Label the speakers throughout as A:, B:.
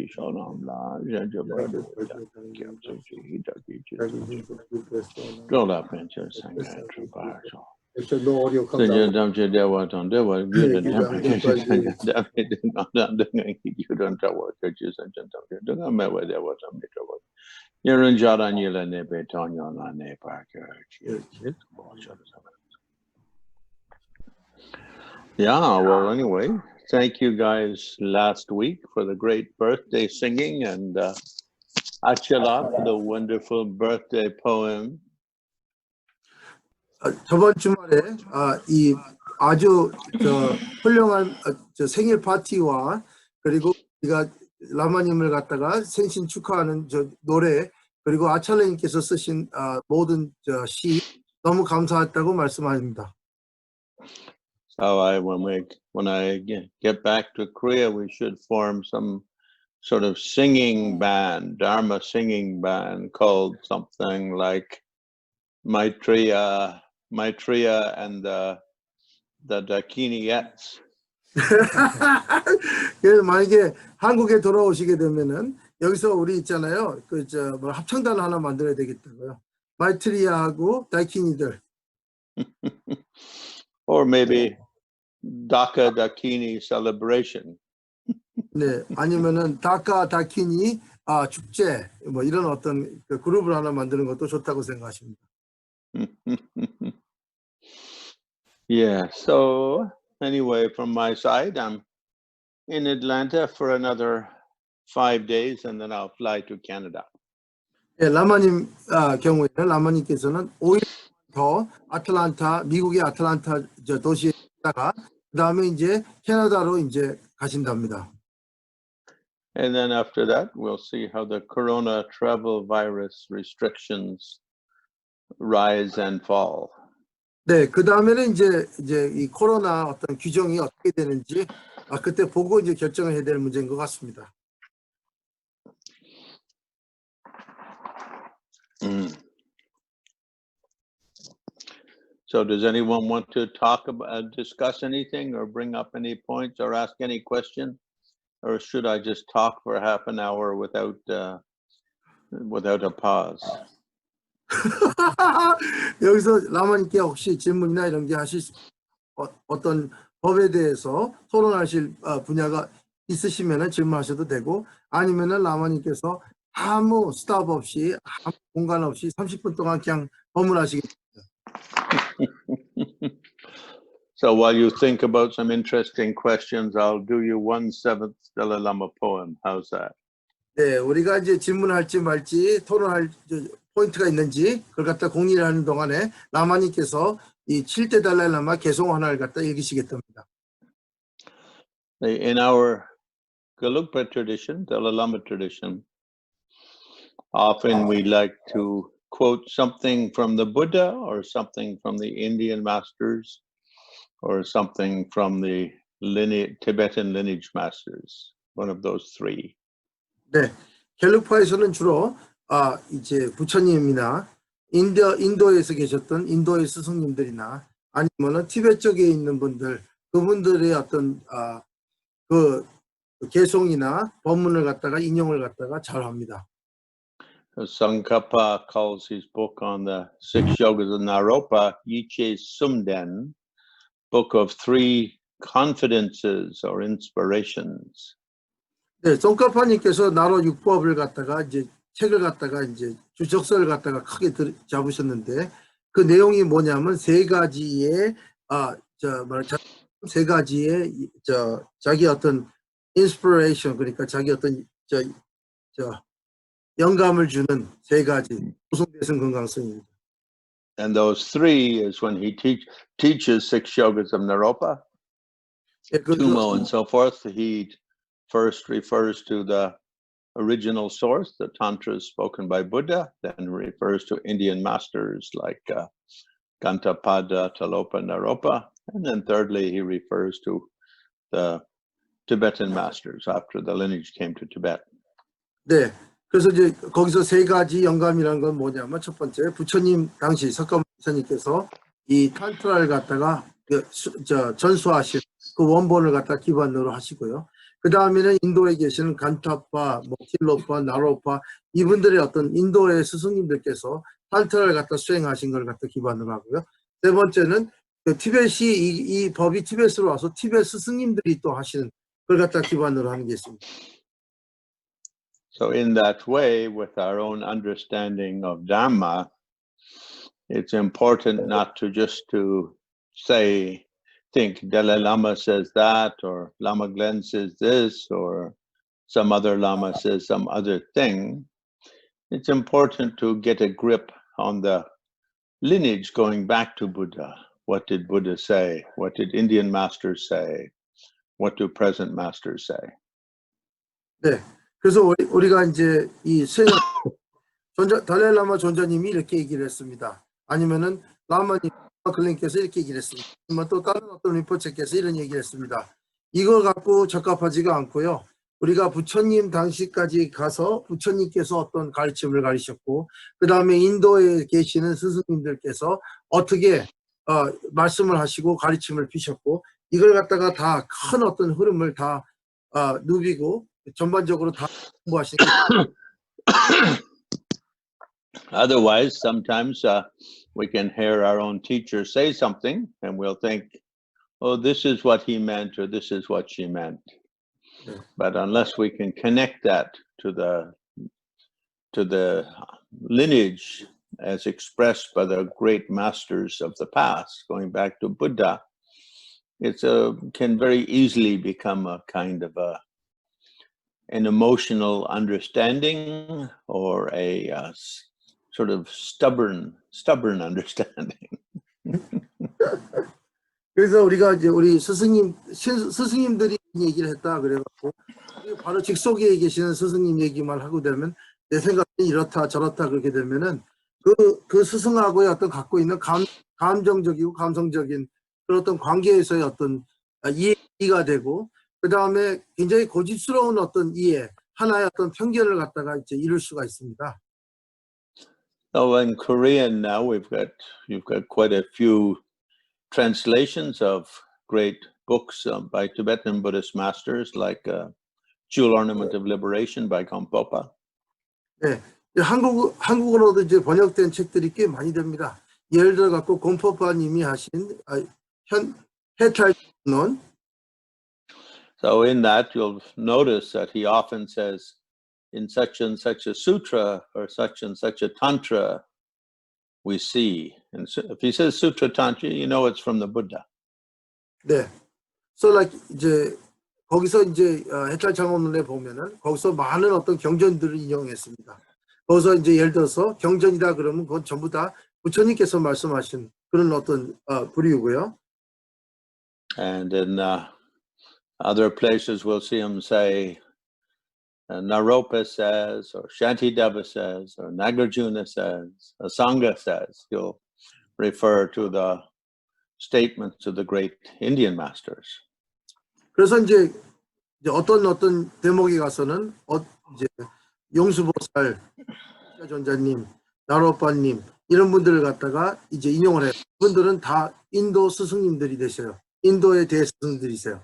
A: Ji Shonamla, Janjabadu, Dola Pencha Sangha Trabajo. Sanya Damja Dewaton Dewa, good and you don't tell what churches and gentlemen. Don't know where there was a meter. You're in Jordan, you'll never turn your name back. Yeah, well, anyway, thank you guys last week for the great birthday singing and Achala for the wonderful birthday poem.
B: 저번 주말에 이 아주 훌륭한 생일 파티와 그리고 우리가 라마님을 갖다가 생신 축하하는 노래 그리고 아찰레님께서 쓰신 모든 시 너무 감사했다고 말씀합니다.
A: So when I get back to Korea, we should form some sort of singing band, Dharma singing band called something like Maitreya and the Dakiniettes.
B: 만약에 한국에 돌아오시게 되면은 여기서 우리 있잖아요. 뭐 합창단 하나 만들어야 되겠다고요. 마이트리야하고 다키니들.
A: Or maybe Dhaka Dakini celebration.
B: 네, 아니면은 다카 다키니 축제 뭐 이런 어떤 그룹을 하나 만드는 것도 좋다고 생각하십니다.
A: Yeah, so anyway, from my side, I'm in Atlanta for another 5 days and then I'll fly to Canada.
B: 네, 라마님 경우에는 라마님께서는 5일 더 아틀란타, 미국의 아틀란타 도시에 있다가 그다음에 이제 캐나다로 이제 가신답니다.
A: And then after that, we'll see how the corona travel virus restrictions rise and fall.
B: 네, 그다음에는 이제 이 코로나 어떤 규정이 어떻게 되는지 그때 보고 이제 결정을 해야 될 문제인 것 같습니다.
A: So does anyone want to talk about, discuss anything or bring up any points or ask any question? Or should I just talk for half an hour without a pause?
B: 여기서 라마님께 혹시 질문이나 이런 게 하실 어떤 법에 대해서 토론하실 분야가 있으시면은 질문하셔도 되고 아니면은 라마님께서 아무 스탑 없이 아무 공간 없이 30분 동안 그냥 법문하시겠습니다.
A: So while you think about some interesting questions, I'll do you 1/7 Dalai Lama poem. How's that?
B: 네, 우리가 이제 질문할지 말지 토론할 포인트가 있는지 그걸 갖다 공유를 하는 동안에 라마님께서 이 7대 달라이라마 개송 하나를 갖다 읽으시겠답니다.
A: In our Gelugpa tradition, Dalai Lama tradition, often we like to quote something from the Buddha or something from the Indian masters or something from the Tibetan lineage masters, one of those three.
B: 네, 갤룩파에서는 주로 이제 부처님이나 인도에서 계셨던 인도의 스승님들이나 아니면은 티베트 쪽에 있는 분들 그분들의 어떤 그 개송이나 법문을 갖다가 인용을 갖다가 잘 합니다.
A: Tsongkhapa calls his book on the 6 yogas of Naropa Yiche Sumden, book of 3 confidences or inspirations.
B: 네, 송카파님께서 나로 6법을 갖다가 이제 책을 갖다가 이제 주적서를 갖다가 크게 잡으셨는데 그 내용이 뭐냐면 세 가지의 세 가지의 자기 어떤 inspiration 그러니까 자기 어떤 영감을 주는 세 가지 구성대성 건강성입니다.
A: And those 3 is when he teaches 6 yogas of Naropa, Tumo and so forth. He first refers to the original source, the tantras spoken by Buddha, then refers to Indian masters like Gantapada, Talopa, Naropa, and then thirdly he refers to the Tibetan masters after the lineage came to Tibet.
B: 네, 그래서 이제 거기서 세 가지 영감이라는 건 뭐냐면 첫 번째 부처님 당시 석가모니 부처님께서 이 탄트라를 갖다가 전수하신 그 원본을 갖다 기반으로 하시고요. 그 다음에는 인도에 계시는 간타파, 틸로파, 나로파 이분들의 어떤 인도의 스승님들께서 탄트라를 갖다 수행하신 걸 갖다 기반으로 하고요. 세 번째는 그 티벳이 이 법이 티벳으로 와서 티벳 스승님들이 또 하시는 걸 갖다 기반으로 하는 게 있습니다.
A: So in that way, with our own understanding of Dharma, it's important not to just to think Dalai Lama says that, or La마글렌 says this, or some other Lama says some other thing. It's important to get a grip on the lineage going back to Buddha. What did Buddha say? What did Indian masters say? What do present masters say?
B: 네, 그래서 우리가 이제 이 달라이라마 존자님이 이렇게 얘기를 했습니다. 아니면은 라마글렌께서 이렇게 얘기를 했습니다. 아니면 또 다른 어떤 림포체께서 이런 얘기를 했습니다. 이걸 갖고 적합하지가 않고요. 우리가 부처님 당시까지 가서 부처님께서 어떤 가르침을 가르쳤고 그 다음에 인도에 계시는 스승님들께서 어떻게 말씀을 하시고 가르침을 피셨고 이걸 갖다가 다 큰 어떤 흐름을 다 누비고 전반적으로 다 공부하시는
A: Otherwise, sometimes we can hear our own teacher say something and we'll think, oh, this is what he meant or this is what she meant. Yeah. But unless we can connect that to the lineage as expressed by the great masters of the past, going back to Buddha, it can very easily become a kind of an emotional understanding or a sort of stubborn understanding.
B: 그래서 우리가 이제 우리 스승님들이 얘기를 했다 그래갖고 바로 직속에 계시는 스승님 얘기만 하고 되면 내 생각이 이렇다 저렇다 그렇게 되면은 그 스승하고의 어떤 갖고 있는 감정적이고 감성적인 그런 어떤 관계에서의 어떤 이해가 되고 그 다음에 굉장히 고집스러운 어떤 이해 하나의 어떤 편견을 갖다가 이제 이룰 수가 있습니다.
A: So in Korean now you've got quite a few translations of great books by Tibetan Buddhist masters like Jewel Ornament of Liberation by Gampopa.
B: 네, 한국어로도 이제 번역된 책들이 꽤 많이 됩니다. 예를 들어 갖고 곰포파님이 하신 해탈론.
A: So in that you'll notice that he often says in such and such a sutra or such and such a tantra we see. And so if he says sutra tantra, you know it's from the Buddha.
B: 네. So like 이제 거기서 이제 해탈장엄론에 보면은 거기서 많은 어떤 경전들을 인용했습니다. 거기서 이제 예를 들어서 경전이다 그러면 그건 전부 다 부처님께서 말씀하신 그런 어떤 부류고요.
A: And in other places we'll see him say Naropa says, or Shantideva says, or Nagarjuna says, or Sangha says. He'll refer to the statements of the great Indian masters.
B: 그래서 이제 어떤 대목에 가서는 이제 용수보살 존자님, 나로빠님 이런 분들을 갖다가 이제 인용을 해요. 그분들은 다 인도 스승님들이 되셔요. 인도의 대스승들이세요.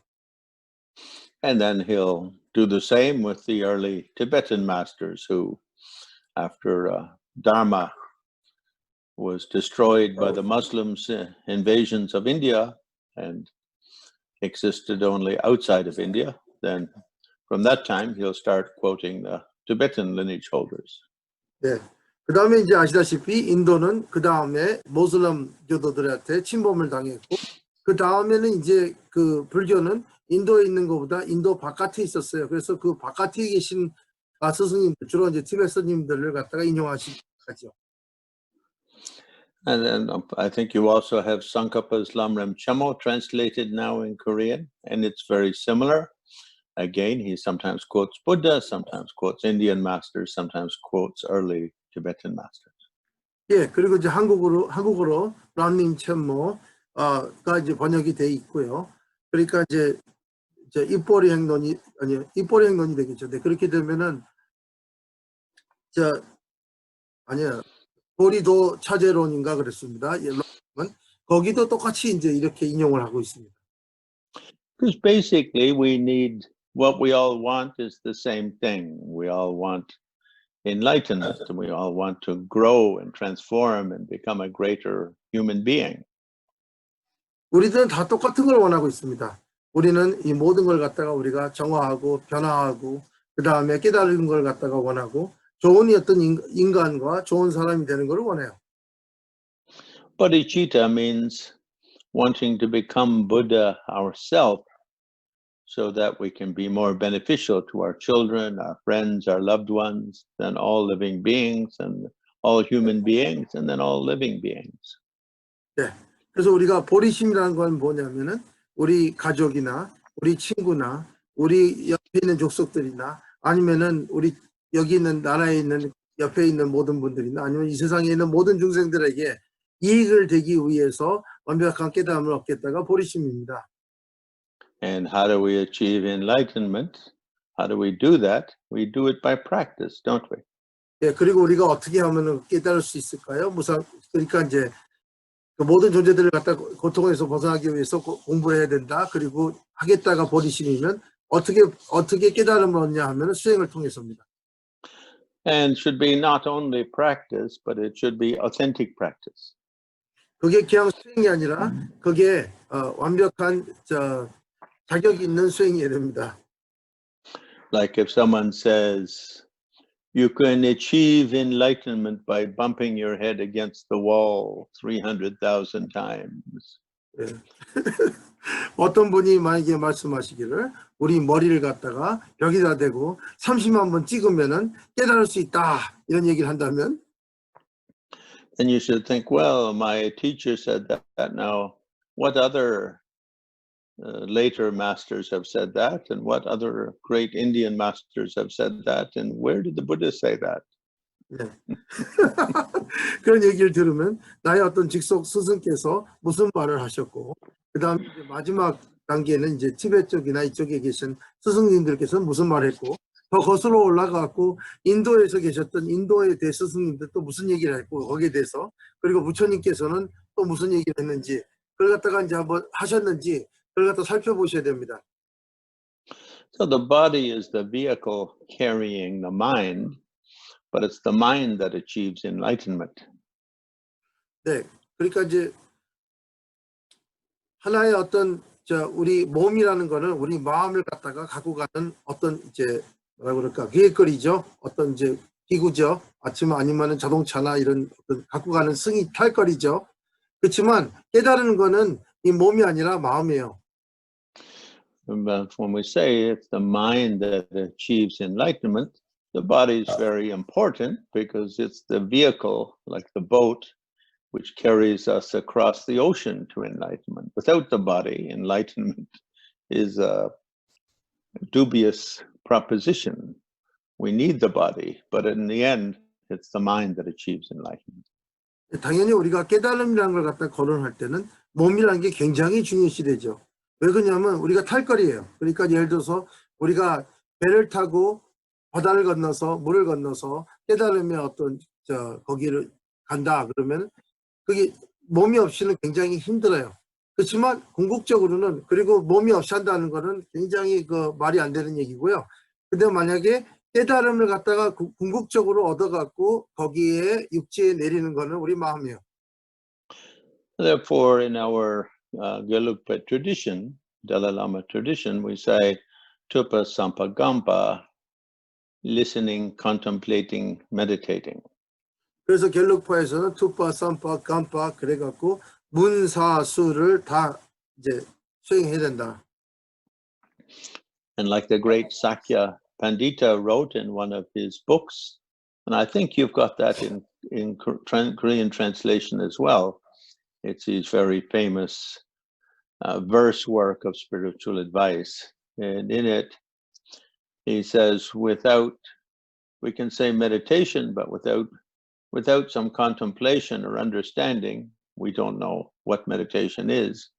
A: And then he'll do the same with the early Tibetan masters who, after Dharma was destroyed by the Muslims' invasions of India and existed only outside of India, then from that time he'll start quoting the Tibetan lineage holders.
B: 네. 그 다음에 이제 아시다시피 인도는 그 다음에 모슬람 교도들한테 침범을 당했고 그 다음에는 이제 그 불교는 인도에 있는 것보다 인도 바깥에 있었어요. 그래서 그 바깥에 계신 스승님들 주로 이제 티베트 스님들을 갖다가 인용하시죠.
A: And then I think you also have Tsongkhapa's Lamrim Chemo translated now in Korean, and it's very similar. Again, he sometimes quotes Buddha, sometimes quotes Indian masters, sometimes quotes early Tibetan masters.
B: 예, 그리고 이제 한국어로 람림 쳔모가 이제 번역이 돼 있고요. 그러니까 이제 입보리 행론이 되겠죠. 네, 그렇게 되면은 보리도 차제론인가 그랬습니다. 거기도 똑같이 이제 이렇게 인용을 하고 있습니다.
A: Because basically we need, what we all want is the same thing. We all want enlightenment, and we all want to grow and transform and become a greater human being.
B: 우리들은 다 똑같은 걸 원하고 있습니다. 우리는 이 모든 걸 갖다가 우리가 정화하고 변화하고 그 다음에 깨달은 걸 갖다가 원하고 좋은 어떤 인간과 좋은 사람이 되는 걸 원해요.
A: Bodhicitta means wanting to become Buddha ourselves so that we can be more beneficial to our children, our friends, our loved ones, than all living beings and all human beings and then all living beings.
B: 네. 그래서 우리가 보리심이라는 건 뭐냐면은 우리 가족이나 우리 친구나 우리 옆에 있는 족속들이나 아니면은 우리 여기 있는 나라에 있는 옆에 있는 모든 분들이나 아니면 이 세상에 있는 모든 중생들에게 이익을 되기 위해서 완벽한 깨달음을 얻겠다가 보리심입니다.
A: And how do we achieve enlightenment? How do we do that? We do it by practice, don't we?
B: 예, 그리고 우리가 어떻게 하면은 깨달을 수 있을까요? 그러니까 이제 그 모든 존재들을 갖다 고통에서 벗어나기 위해서 공부를 해야 된다. 그리고 하겠다가 보리심이면 어떻게 깨달음을 얻냐 하면 수행을 통해서입니다.
A: And should be not only practice, but it should be authentic practice.
B: 그게 그냥 수행이 아니라 그게 완벽한 자격이 있는 수행이어야 됩니다.
A: Like if someone says, you can achieve enlightenment by bumping your head against the wall 300,000 times.
B: 예. 어떤 분이 만약에 말씀하시기를 우리 머리를 갖다가 벽에다 대고 30만 번 찍으면은 깨달을 수 있다 이런 얘기를 한다면
A: Then you should think, well, my teacher said that. Now, what other later masters have said that, and what other great Indian masters have said that, and where did the Buddha say that?
B: 네. 그런 얘기를 들으면 나의 어떤 직속 스승께서 무슨 말을 하셨고 그 다음 이제 마지막 단계는 이제 티베트 쪽이나 이쪽에 계신 스승님들께서는 무슨 말을 했고 더 거슬러 올라가고 인도에서 계셨던 인도의 대스승님들 또 무슨 얘기를 했고 거기에 대해서 그리고 부처님께서는 또 무슨 얘기를 했는지 그걸 갖다가 이제 한번 하셨는지 그걸 갖다 살펴보셔야 됩니다.
A: So the body is the vehicle carrying the mind, but it's the mind that achieves enlightenment.
B: 네, 그러니까 이제 하나의 어떤 우리 몸이라는 거는 우리 마음을 갖다가 갖고 가는 어떤 이제 뭐라 그럴까 비행거리죠. 어떤 이제 기구죠. 아니면은 자동차나 이런 어떤 갖고 가는 승이 탈거리죠. 그렇지만 깨달은 거는 이 몸이 아니라 마음이에요.
A: But when we say it's the mind that achieves enlightenment, the body is very important because it's the vehicle, like the boat, which carries us across the ocean to enlightenment. Without the body, enlightenment is a dubious proposition. We need the body, but in the end, it's the mind that achieves enlightenment.
B: 당연히 우리가 깨달음이라는 걸 갖다 거론할 때는 몸이라는 게 굉장히 중요시되죠. 왜 그러냐면 우리가 탈거리예요. 그러니까 예를 들어서 우리가 배를 타고 바다를 건너서 물을 건너서 깨달음의 어떤 거기를 간다 그러면 그게 몸이 없이는 굉장히 힘들어요. 그렇지만 궁극적으로는 그리고 몸이 없이 한다는 거는 굉장히 그 말이 안 되는 얘기고요. 근데 만약에 깨달음을 갖다가 궁극적으로 얻어갖고 거기에 육지에 내리는 거는 우리 마음이에요.
A: Therefore, in our Gelugpa tradition, Dalai Lama tradition, we say Tupa Sampagampa, listening, contemplating, meditating.
B: 그래서 갤룩파에서는 투파, 삼파, 감파 그래갖고 문사수를 다 이제 수행해야 된다.
A: And like the great Sakya Pandita wrote in one of his books, and I think you've got that in Korean translation as well. It's his very famous verse work of spiritual advice. And in it, he says, we can say meditation, but without some contemplation or understanding, we don't know what meditation is.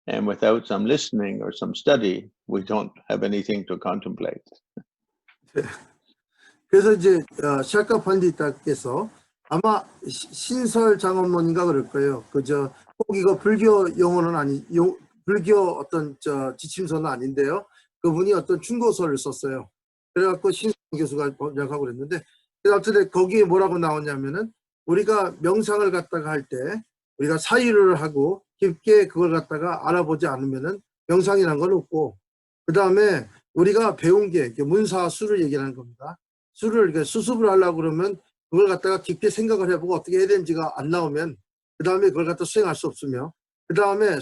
A: And without some listening or some study, we don't have anything to contemplate.
B: 그래서 이제 샤카 판디타께서 아마 신설 장엄론인가 그럴 거예요. 그저 꼭 이거 불교 용어는 불교 어떤 지침서는 아닌데요. 그분이 어떤 충고서를 썼어요. 그래갖고 신성 교수가 번역하고 그랬는데, 어쨌든 거기에 뭐라고 나오냐면은 우리가 명상을 갖다가 할 때 우리가 사유를 하고 깊게 그걸 갖다가 알아보지 않으면은 명상이란 건 없고, 그 다음에 우리가 배운 게 문사수를 얘기하는 겁니다. 수를 이렇게 수습을 하려고 그러면 그걸 갖다가 깊게 생각을 해보고 어떻게 해야 되는지가 안 나오면 그 다음에 그걸 갖다 수행할 수 없으며, 그 다음에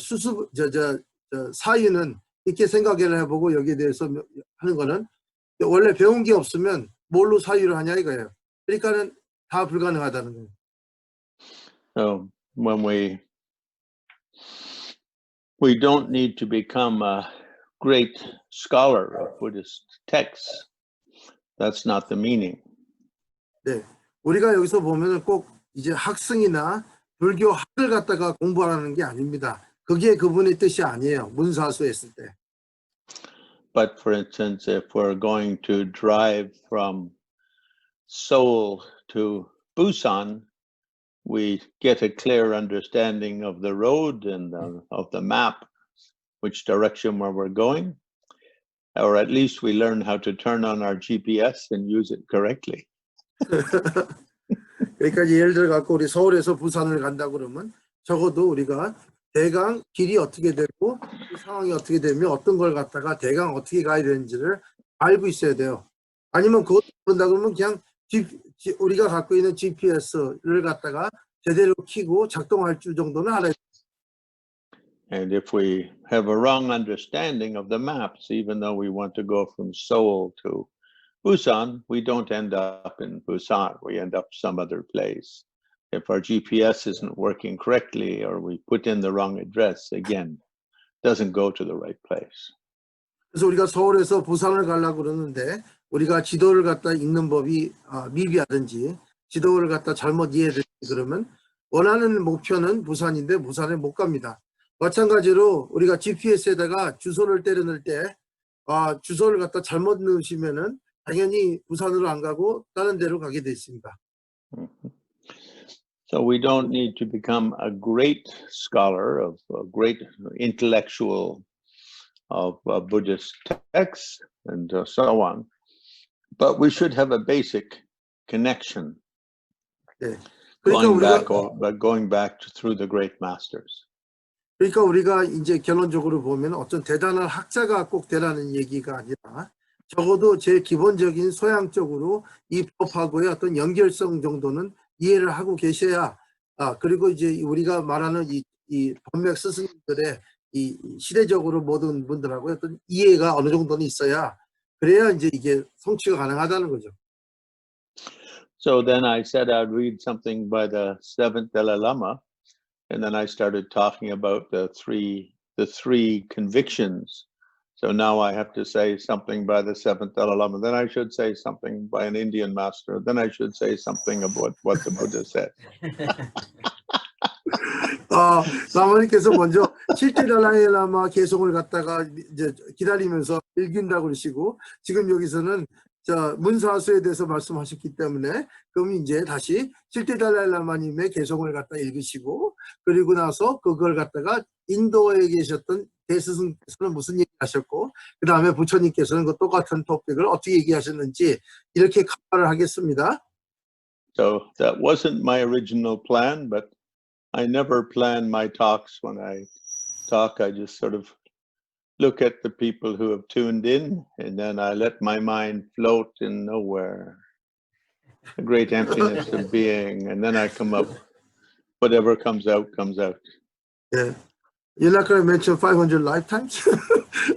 B: 사유는 깊게 생각을 해보고 여기에 대해서 하는 거는 원래 배운 게 없으면 뭘로 사유를 하냐 이거예요. 그러니까는 다 불가능하다는 거예요.
A: So when we don't need to become a great scholar of Buddhist texts. That's not the meaning.
B: 네, 우리가 여기서 보면은 꼭 이제 학승이나 불교 학을 갖다가 공부하라는 게 아닙니다. 그게 그분의 뜻이 아니에요. 문사수 했을 때.
A: But for instance, if we're going to drive from Seoul to Busan, we get a clear understanding of the road and of the map, which direction where we're going, or at least we learn how to turn on our GPS and use it correctly.
B: 그러니까 예를 들어 갖고 우리 서울에서 부산을 간다 그러면 적어도 우리가 대강 길이 어떻게 되고 그 상황이 어떻게 되면 어떤 걸 갖다가 대강 어떻게 가야 되는지를 알고 있어야 돼요. 아니면 그것도 모른다 그러면 그냥 우리가 갖고 있는 GPS를 갖다가 제대로 켜고 작동할 줄 정도는 알아야 돼요.
A: And if we have a wrong understanding of the maps, even though we want to go from Seoul to Busan, we don't end up in Busan. We end up some other place. If our GPS isn't working correctly or we put in the wrong address, again, doesn't go to the right place.
B: 그래서 우리가 서울에서 부산을 가려고 그러는데 우리가 지도를 갖다 읽는 법이 미비하든지 지도를 갖다 잘못 이해했든지 그러면 원하는 목표는 부산인데 부산에 못 갑니다. 마찬가지로 우리가 GPS에다가 주소를 때려 넣을 때 주소를 갖다 잘못 넣으시면은 당연히 부산으로 안 가고 다른 데로 가게 돼 있습니다.
A: So we don't need to become a great scholar of a great intellectual of Buddhist texts and so on, but we should have a basic connection.
B: 네.
A: going back through the great masters.
B: 그러니까 우리가 이제 결론적으로 보면 어떤 대단한 학자가 꼭 되라는 얘기가 아니라 적어도 제 기본적인 소양적으로 이 법하고의 어떤 연결성 정도는 이해를 하고 계셔야 그리고 이제 우리가 말하는 이 법맥 스승들의 이 시대적으로 모든 분들하고 어떤 이해가 어느 정도는 있어야 그래야 이제 이게 성취가 가능하다는 거죠.
A: So then I said I'd read something by the seventh Dalai Lama, and then I started talking about the three convictions. So now I have to say something by the seventh Dalai Lama. Then I should say something by an Indian master. Then I should say something about what the Buddha said.
B: 라마님께서 먼저 7대 달라이라마 개송을 갖다가 이제 기다리면서 읽긴다고 그러시고 지금 여기서는 문사수에 대해서 말씀하셨기 때문에 그럼 이제 다시 7대 달라이라마님의 개송을 갖다 읽으시고 그리고 나서 그걸 갖다가 인도에 계셨던 대스승께서는 무슨 얘기 하셨고 그 다음에 부처님께서는 그 똑같은 토픽을 어떻게 얘기하셨는지 이렇게 카바를 하겠습니다.
A: So that wasn't my original plan, but I never plan my talks. When I talk, I just sort of look at the people who have tuned in, and then I let my mind float in nowhere. A great emptiness of being, and then I come up. Whatever comes out, comes out.
B: Yeah. You're not going to mention 500 lifetimes?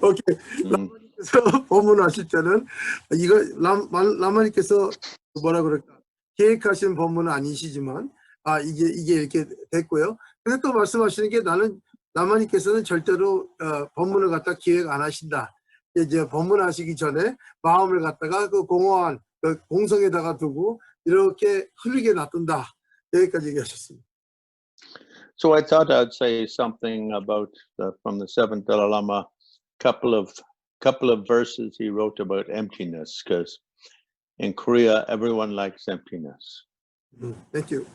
B: Okay. 라마님께서 법문하실 때는 이거 라마님께서 뭐라 그럴까? 계획하신 법문은 아니시지만 이게 이렇게 됐고요. 근데 또 말씀하시는 게 나는 라마님께서는 절대로 법문을 갖다 기획 안 하신다. 이제 법문하시기 전에 마음을 갖다가 그 공허한 그 공성에다가 두고 이렇게 흐르게 놔둔다. 여기까지 얘기하셨습니다.
A: So I thought I'd say something about from the seventh Dalai Lama, couple of verses he wrote about emptiness, because in Korea everyone likes emptiness.
B: Thank you.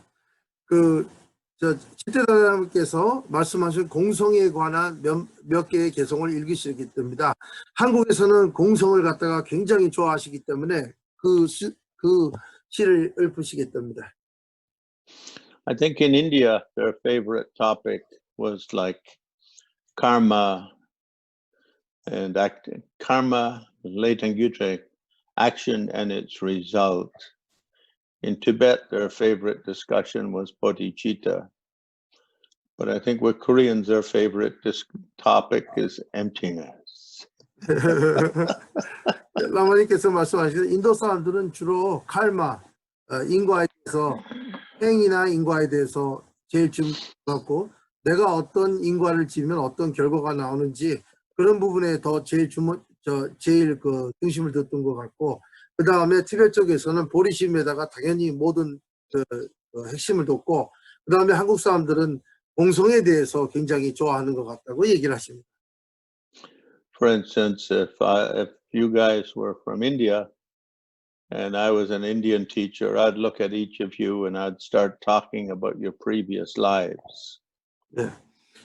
B: 그 칠대달라님께서 말씀하신 공성에 관한 몇 개의 개성을 읽으시기 때문에 한국에서는 공성을 갖다가 굉장히 좋아하시기 때문에 그 시를 읊으시기 때문에.
A: I think in India, their favorite topic was like karma and karma, latent action and its result. In Tibet, their favorite discussion was bodhicitta. But I think with Koreans, their favorite topic is emptiness.
B: 라마님께서 말씀하시는 인도 사람들은 주로 칼마, 인과에 대해서 행이나 인과에 대해서 제일 주목하고 내가 어떤 인과를 지으면 어떤 결과가 나오는지 그런 부분에 더 제일 그 중심을 뒀던 것 같고 그 다음에 티베트 쪽에서는 보리심에다가 당연히 모든 그 핵심을 뒀고 그 다음에 한국 사람들은 공성에 대해서 굉장히 좋아하는 것 같다고 얘기를 하십니다.
A: For instance, if you guys were from India and I was an Indian teacher, I'd look at each of you and I'd start talking about your previous lives.
B: 네.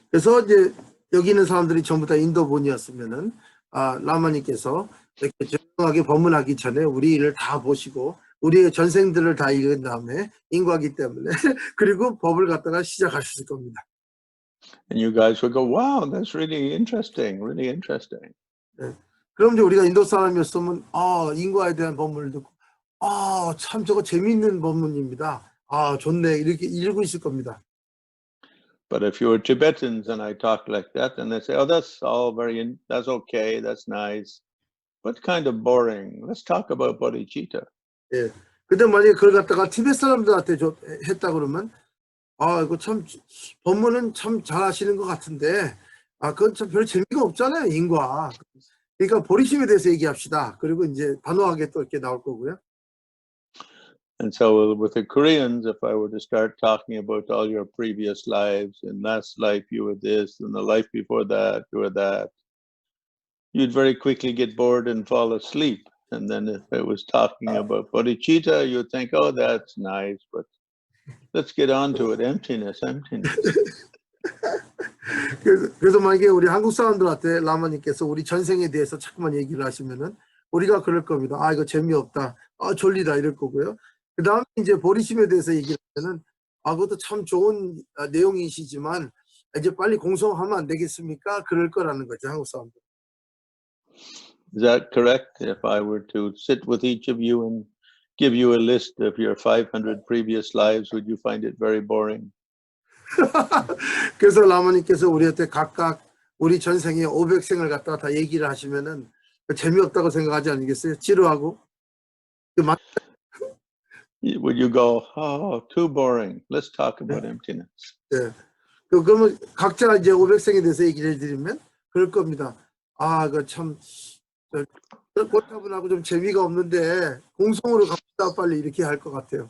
B: 그래서 이제 여기 있는 사람들이 전부 다 인도분이었으면은 라마님께서 이렇게 조용하게 법문하기 전에 우리 일을 다 보시고 우리의 전생들을 다 읽은 다음에 인과기 때문에 그리고 법을 갖다가 시작하셨을 겁니다.
A: And you guys would go, wow, that's really interesting, really interesting.
B: 네. 그럼 이제 우리가 인도 사람이었으면 인과에 대한 법문을 듣고 참 저거 재미있는 법문입니다. 좋네 이렇게 읽고 있을 겁니다.
A: But if you were Tibetans and I talk like that, then they say, oh, that's all that's okay, that's nice, but kind of boring. Let's talk about bodhicitta.
B: 예. 근데 만약에 그걸 갖다가 티베트 사람들한테 했다 그러면 이거 참 법문은 참 잘하시는 것 같은데 그건 참 별 재미가 없잖아요 인과. 그러니까 보리심에 대해서 얘기합시다. 그리고 이제 단호하게 또 이렇게 나올 거고요.
A: And so with the Koreans, if I were to start talking about all your previous lives, in last life you were this, and the life before that you were that, you'd very quickly get bored and fall asleep. And then if I was talking about bodhicitta, you'd think, oh, that's nice, but let's get on to it. Emptiness.
B: 그래서 만약에 우리 한국 사람들한테 라마님께서 우리 전생에 대해서 자꾸만 얘기를 하시면은 우리가 그럴 겁니다. 이거 재미없다. 졸리다 이럴 거고요. 그 다음에 이제 보리심에 대해서 얘기를 하면은 그것도 참 좋은 내용이시지만 이제 빨리 공성하면 안 되겠습니까? 그럴 거라는 거죠, 한국 사람들.
A: Is that correct? If I were to sit with each of you and give you a list of your 500 previous lives, would you find it very boring?
B: 그래서 라마님께서 우리한테 각각 우리 전생에 500생을 갖다가 다 얘기를 하시면은 재미없다고 생각하지 않겠어요? 지루하고.
A: Would you go, oh, too boring. Let's talk about emptiness.
B: 네. 그러면 각자 이제 500생에 대해서 얘기를 해드리면 그럴 겁니다. 그 참 꽃타분하고 좀 재미가 없는데 공성으로 갑시다 빨리 이렇게 할 것 같아요.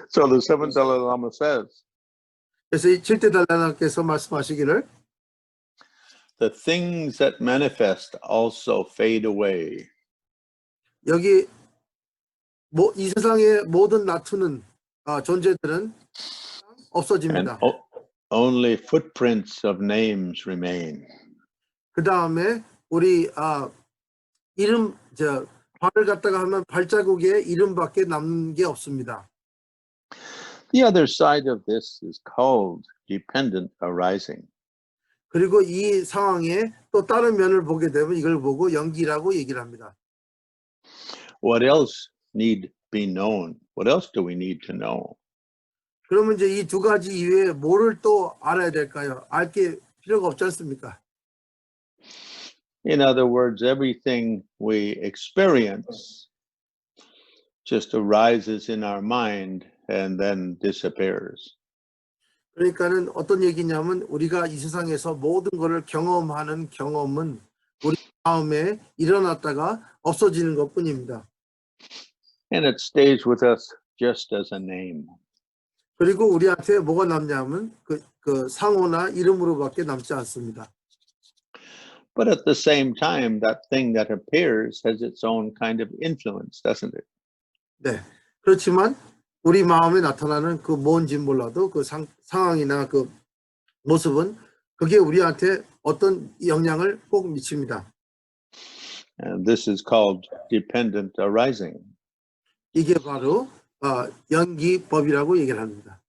A: So the seventh Dalai Lama says,
B: 그래서 이 7대 달라이라마께서 말씀하시기를
A: the things that manifest also fade away.
B: 여기 이 세상의 모든 나투는 존재들은 없어집니다.
A: And only footprints of names remain.
B: 그 다음에 우리 이름 발을 갖다가 하면 발자국에 이름밖에 남는 게 없습니다.
A: The other side of this is called dependent arising.
B: 그리고 이 상황에 또 다른 면을 보게 되면 이걸 보고 연기라고 얘기를 합니다.
A: What else need be known? What else do we need to know?
B: 그러면 이제 이 두 가지 이외에 뭐를 또 알아야 될까요? 알 게 필요가 없지 않습니까?
A: In other words, everything we experience just arises in our mind and then disappears.
B: 그러니까는 어떤 얘기냐면 우리가 이 세상에서 모든 것을 경험하는 경험은 우리 마음에 일어났다가 없어지는 것뿐입니다.
A: And it stays with us just as a name.
B: 그리고 우리한테 뭐가 남냐면 그 상호나 이름으로밖에 남지 않습니다.
A: But at the same time, that thing that appears has its own kind of influence, doesn't it?
B: 네. 그렇지만 우리 마음에 나타나는 그 뭔지 몰라도 그 상황이나 그 모습은 그게 우리한테 어떤 영향을 꼭 미칩니다.
A: And this is called dependent arising.
B: 이게 바로 연기법이라고 얘기를 합니다.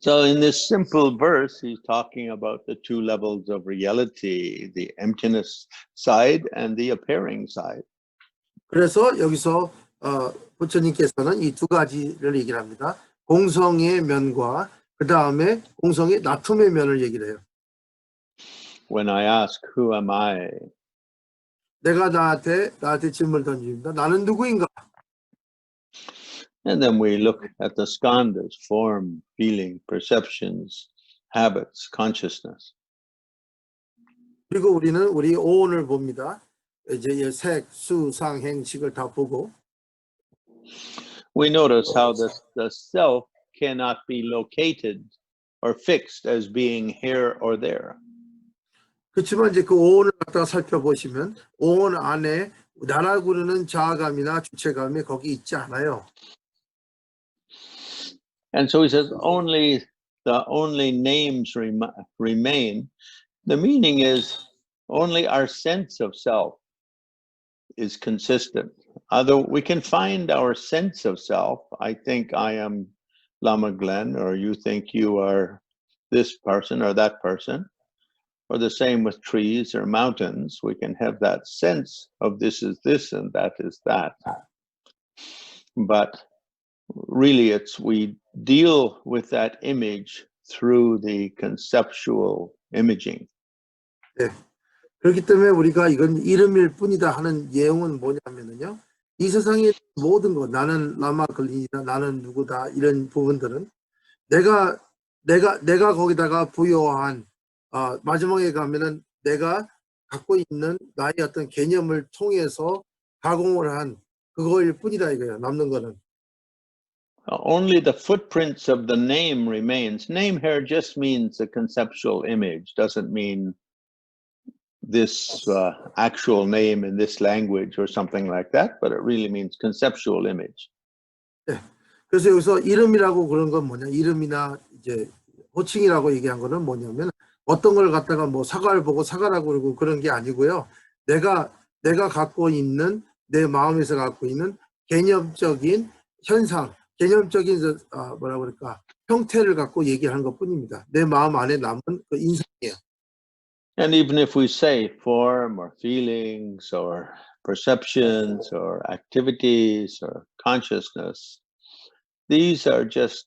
A: So in this simple verse, he's talking about the two levels of reality, the emptiness side and the appearing side.
B: 그래서 여기서 부처님께서는 이 두 가지를 얘기를 합니다. 공성의 면과 그 다음에 공성의 나툼의 면을 얘기를 해요.
A: When I ask, who am I?
B: 내가 나한테 질문을 던집니다. 나는 누구인가?
A: And then we look at the skandhas, form, feeling, perceptions, habits, consciousness.
B: 그리고 우리는 우리 오온을 봅니다. 이제 색, 수, 상, 행식을 다 보고
A: We notice how the self cannot be located or fixed as being here or there.
B: 그렇지만 이제 그 오온을 갖다가 살펴보시면 오온 안에 나라고 그러는 자아감이나 주체감이 거기 있지 않아요.
A: And so he says the only names remain. The meaning is only our sense of self is consistent. Although we can find our sense of self, I think I am Lamaglén, or you think you are this person or that person, or the same with trees or mountains. We can have that sense of this is this and that is that. But really we deal with that image through the conceptual imaging.
B: 네. 그렇기 때문에 우리가 이건 이름일 뿐이다 하는 예용은 뭐냐면요. 이 세상의 모든 것, 나는 라마글린이다, 나는 누구다, 이런 부분들은 내가 거기다가 부여한 마지막에 가면은 내가 갖고 있는 나의 어떤 개념을 통해서 가공을 한 그거일 뿐이다 이거예요. 남는 거는.
A: Only the footprints of the name remains. Name here just means a conceptual image, doesn't mean this actual name in this language or something like that, but it really means conceptual image.
B: 네. 그래서 여기서 이름이라고 그런 건 뭐냐? 이름이나 이제 호칭이라고 얘기한 거는 뭐냐면 어떤 걸 갖다가 뭐 사과를 보고 사과라고 그러고 그런 게 아니고요. 내가 갖고 있는 내 마음에서 갖고 있는 개념적인 현상, 개념적인 뭐라 그럴까? 형태를 갖고 얘기하는 것뿐입니다. 내 마음 안에 남은 그 인상이에요.
A: And even if we say form or feelings or perceptions or activities or consciousness, these are just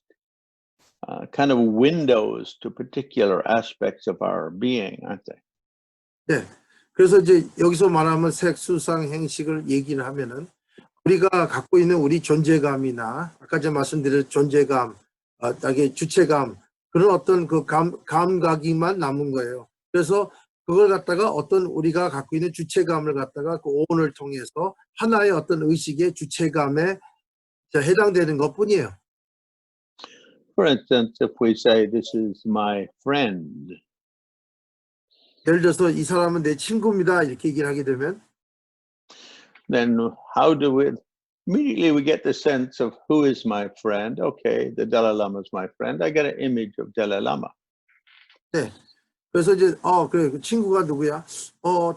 A: kind of windows to particular aspects of our being, aren't they?
B: 네. 그래서 이제 여기서 말하면 색, 수상, 행식을 얘기를 하면은 우리가 갖고 있는 우리 존재감이나 아까 제가 말씀드린 존재감, 자기 주체감 그런 어떤 그 감각이만 남은 거예요. 그래서 그걸 갖다가 어떤 우리가 갖고 있는 주체감을 갖다가 그 오온을 통해서 하나의 어떤 의식의 주체감에 해당되는 것뿐이에요.
A: For instance, if we say this is my friend,
B: 예를 들어서 이 사람은 내 친구입니다 이렇게 얘기를 하게 되면
A: then how do we immediately we get the sense of who is my friend? Okay, the Dalai Lama is my friend. I get an image of Dalai Lama.
B: 네. 그래서 이제 그래 그 친구가 누구야?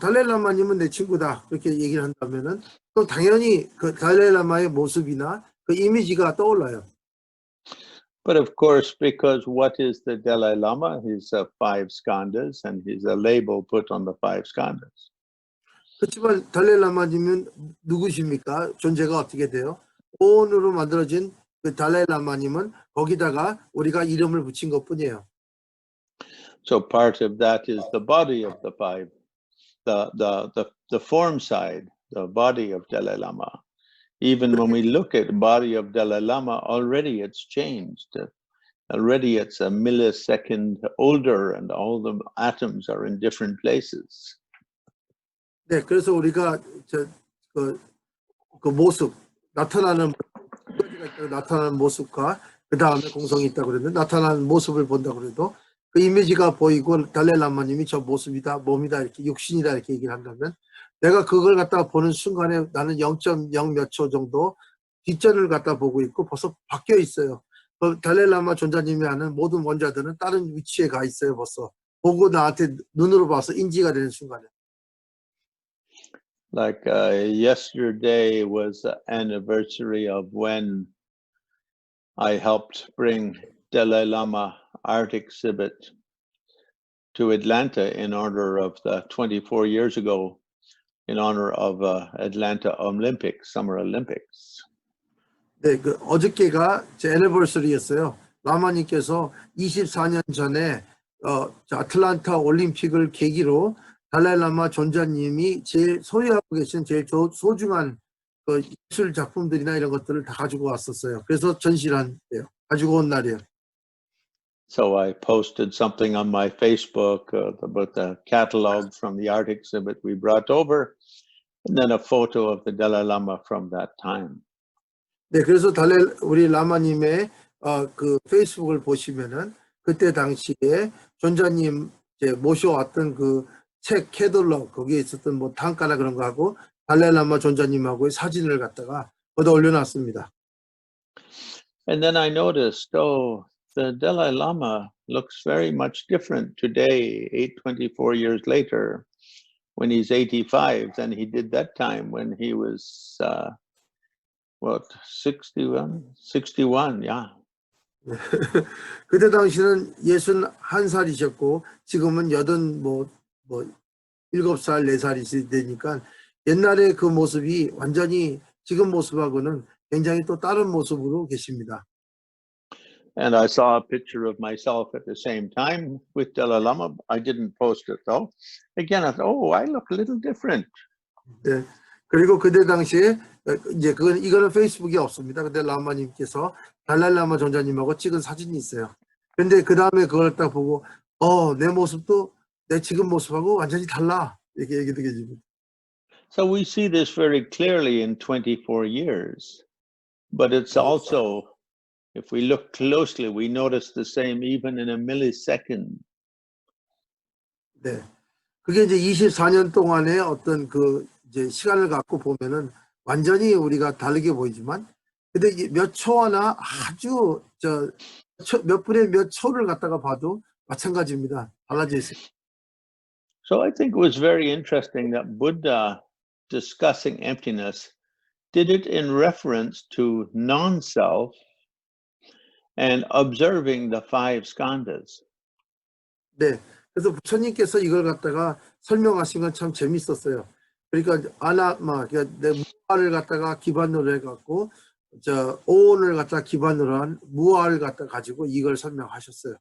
B: 달라이라마님은 내 친구다. 그렇게 얘기를 한다면은 또 당연히 그 달라이라마의 모습이나 그 이미지가 떠올라요.
A: But of course, because what is the Dalai Lama? He's 5 skandhas, and he's a label put on the 5 skandhas.
B: 그렇지만 달라이라마님은 누구십니까? 존재가 어떻게 돼요? 오온으로 만들어진 그 달라이라마님은 거기다가 우리가 이름을 붙인 것뿐이에요.
A: So part of that is the body of the 5, the form side, the body of Dalai Lama. Even when we look at the body of Dalai Lama, already it's changed. Already it's a millisecond older, and all the atoms are in different places.
B: 네, 그래서 우리가 그 모습 나타나는 모습과 그 다음에 공성이 있다고 그랬는데 나타나는 모습을 본다 그래도 그 이미지가 보이고 달라이라마님이 저 모습이다, 몸이다 이렇게 육신이다 이렇게 얘기를 한다면 내가 그걸 갖다가 보는 순간에 나는 0.0 몇 초 정도 뒷전을 갖다 보고 있고 벌써 바뀌어 있어요. 달라이라마 존자님이 하는 모든 원자들은 다른 위치에 가 있어요. 벌써 보고 나한테 눈으로 봐서 인지가 되는 순간에.
A: Like yesterday was the anniversary of when I helped bring Dalai Lama art exhibit to Atlanta in honor of the 24 years ago, in honor of Atlanta Olympics, Summer Olympics.
B: 네, 그 어저께가 제 애니버서리였어요. 라마님께서 24년 전에 아틀란타 올림픽을 계기로 달라이라마 존자님이 제일 소유하고 계신 제일 소중한 그 예술 작품들이나 이런 것들을 다 가지고 왔었어요. 그래서 전시를 한대요. 가지고 온 날이에요.
A: So I posted something on my Facebook about the catalog from the art exhibit we brought over, and then a photo of the Dalai Lama from that time.
B: 네, 그래서 우리 라마님의 그 페이스북을 보시면은 그때 당시에 존자님 이제 모셔왔던 그 책 캐들럭 거기에 있었던 뭐 단가나 그런 거 하고 달라이라마 존자님하고의 사진을 갖다가 거기다 올려놨습니다.
A: And then I noticed, the Dalai Lama looks very much different today, 24 years later, when he's 85, than he did that time when he was, 61, yeah.
B: 그때 당시는 61살이셨고 지금은 7살, 4살이 되니까 옛날에 그 모습이 완전히 지금 모습하고는 굉장히 또 다른 모습으로 계십니다.
A: And I saw a picture of myself at the same time with Dalai Lama. I didn't post it though. Again, I thought, I look a little different.
B: 네. 그리고 그때 당시에 이제 이거는 페이스북에 없습니다. 근데 라마님께서 달라이라마 존자님하고 찍은 사진이 있어요. 근데 그 다음에 그걸 딱 보고 내 모습도 내 지금 모습하고 완전히 달라 이렇게 얘기도 해줍니다.
A: So we see this very clearly in 24 years, but it's also, if we look closely, we notice the same even in a millisecond.
B: 네, 그게 이제 24년 동안의 어떤 그 이제 시간을 갖고 보면은 완전히 우리가 다르게 보이지만, 근데 몇 초 하나 아주 몇 분의 몇 초를 갖다가 봐도 마찬가지입니다. 달라져 있어요.
A: So I think it was very interesting that Buddha, discussing emptiness, did it in reference to non-self and observing the five skandhas.
B: 네, 그래서 부처님께서 이걸 갖다가 설명하신 건 참 재밌었어요. 그러니까 아나마, 그러니까 내 무아를 갖다가 기반으로 해갖고 오온을 갖다가 기반으로 한 무아를 갖다가 가지고 이걸 설명하셨어요.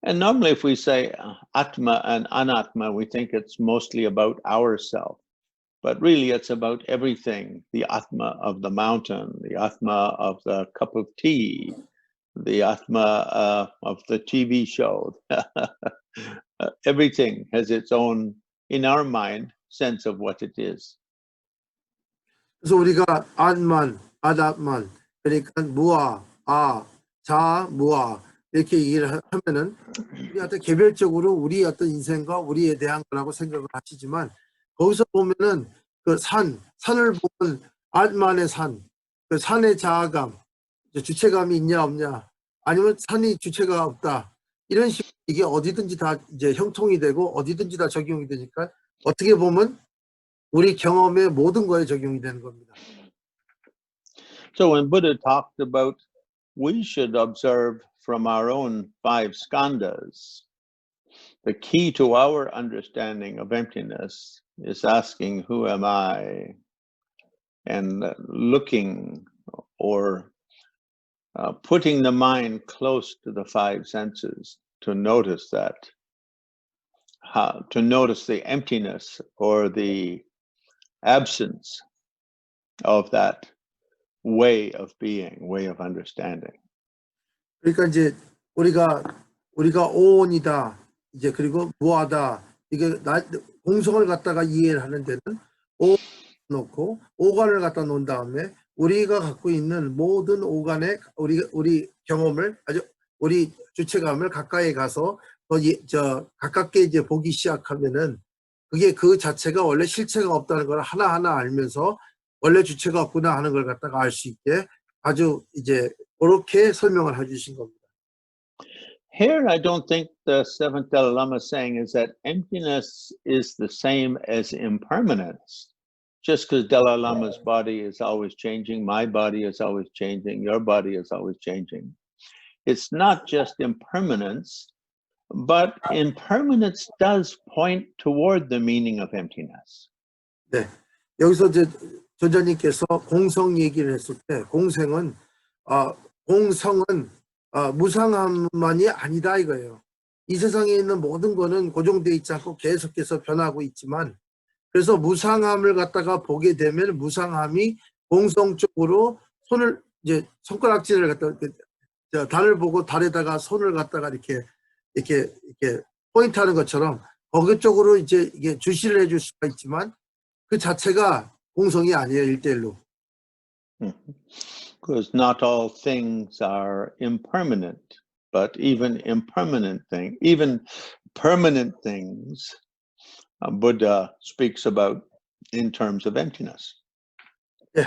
A: And normally if we say Atma and Anatma, we think it's mostly about ourself. But really it's about everything. The Atma of the mountain, the Atma of the cup of tea, the Atma of the TV show. Everything has its own, in our mind, sense of what it is.
B: 그래서 우리가 안만, 아닷만, 그러니까 무아, 자, 무아 이렇게 얘기를 하면은 우리한테 개별적으로 우리 어떤 인생과 우리에 대한 거라고 생각을 하시지만 거기서 보면은 그 산을 보면 안만의 산, 그 산의 자아감, 주체감이 있냐 없냐, 아니면 산이 주체가 없다. 이런 식으로 이게 어디든지 다 이제 형통이 되고 어디든지 다 적용이 되니까 어떻게 보면 우리 경험의 모든 거에 적용이 되는 겁니다.
A: So when Buddha talked about we should observe from our own five skandhas, the key to our understanding of emptiness is asking, who am I? And looking or putting the mind close to the five senses to notice that, to notice the emptiness or the absence of that way of being, way of understanding.
B: 그러니까 이제 우리가 오온이다, 이제 그리고 무아다, 이게 공성을 갖다가 이해를 하는 데는 오 놓고 오간을 갖다 놓은 다음에 우리가 갖고 있는 모든 오간의 우리 경험을 아주 우리 주체감을 가까이 가서 가깝게 이제 보기 시작하면은 그게 그 자체가 원래 실체가 없다는 걸 하나하나 알면서 원래 주체가 없구나 하는 걸 갖다가 알 수 있게 아주 이제 그렇게 설명을 해주신 겁니다.
A: Here, I don't think the seventh Dalai Lama is saying is that emptiness is the same as impermanence. Just because Dalai Lama's body is always changing, my body is always changing, your body is always changing. It's not just impermanence, but impermanence does point toward the meaning of emptiness.
B: 네, 여기서 이제 조자님께서 공성 얘기를 했을 때 공성은 무상함만이 아니다 이거예요. 이 세상에 있는 모든 거는 고정되어 있지 않고 계속해서 변하고 있지만 그래서 무상함을 갖다가 보게 되면 무상함이 공성적으로 손을 이제 손가락질을 갖다가 달을 보고 달에다가 손을 갖다가 이렇게 포인트하는 것처럼 거기 쪽으로 이제 이게 주시를 해줄 수가 있지만 그 자체가 공성이 아니에요, 1대1로.
A: Because not all things are impermanent, but even permanent things, Buddha speaks about in terms of emptiness.
B: 예.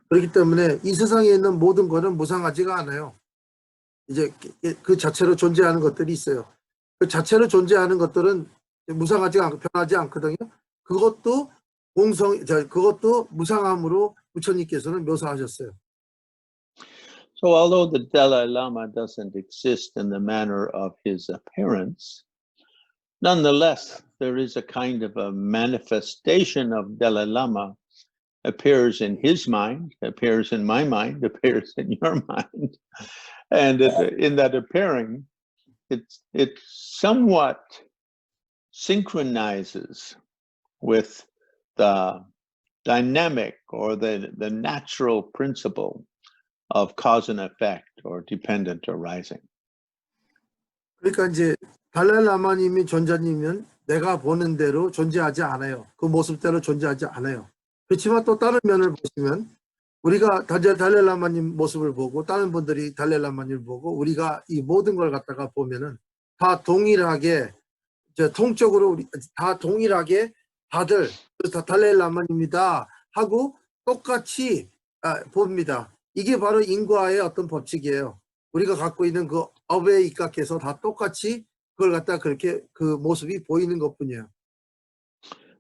B: 그렇기 때문에 이 세상에 있는 모든 것은 무상하지가 않아요. 이제 그 자체로 존재하는 것들이 있어요. 그 자체로 존재하는 것들은 무상하지 않고 변하지 않거든요. 그것도 그것도 무상함으로 부처님께서는 묘사하셨어요.
A: So although the Dalai Lama doesn't exist in the manner of his appearance, nonetheless, there is a kind of a manifestation of Dalai Lama appears in his mind, appears in my mind, appears in your mind. And in that appearing, it somewhat synchronizes with the dynamic or the natural principle of cause and effect or dependent arising.
B: 그러니까 이제 달라이라마님이 존재님은 내가 보는 대로 존재하지 않아요. 그 모습대로 존재하지 않아요. 그렇지만 또 다른 면을 보시면 우리가 달라이라마님 모습을 보고 다른 분들이 달라이라마님을 보고 우리가 이 모든 걸 갖다가 보면은 다 동일하게 통적으로 다 동일하게 다들 다 달라이라마입니다 하고 똑같이 봅니다. 이게 바로 인과의 어떤 법칙이에요. 우리가 갖고 있는 그 업에 입각해서 다 똑같이 그걸 갖다 그렇게 그 모습이 보이는 것뿐이에요.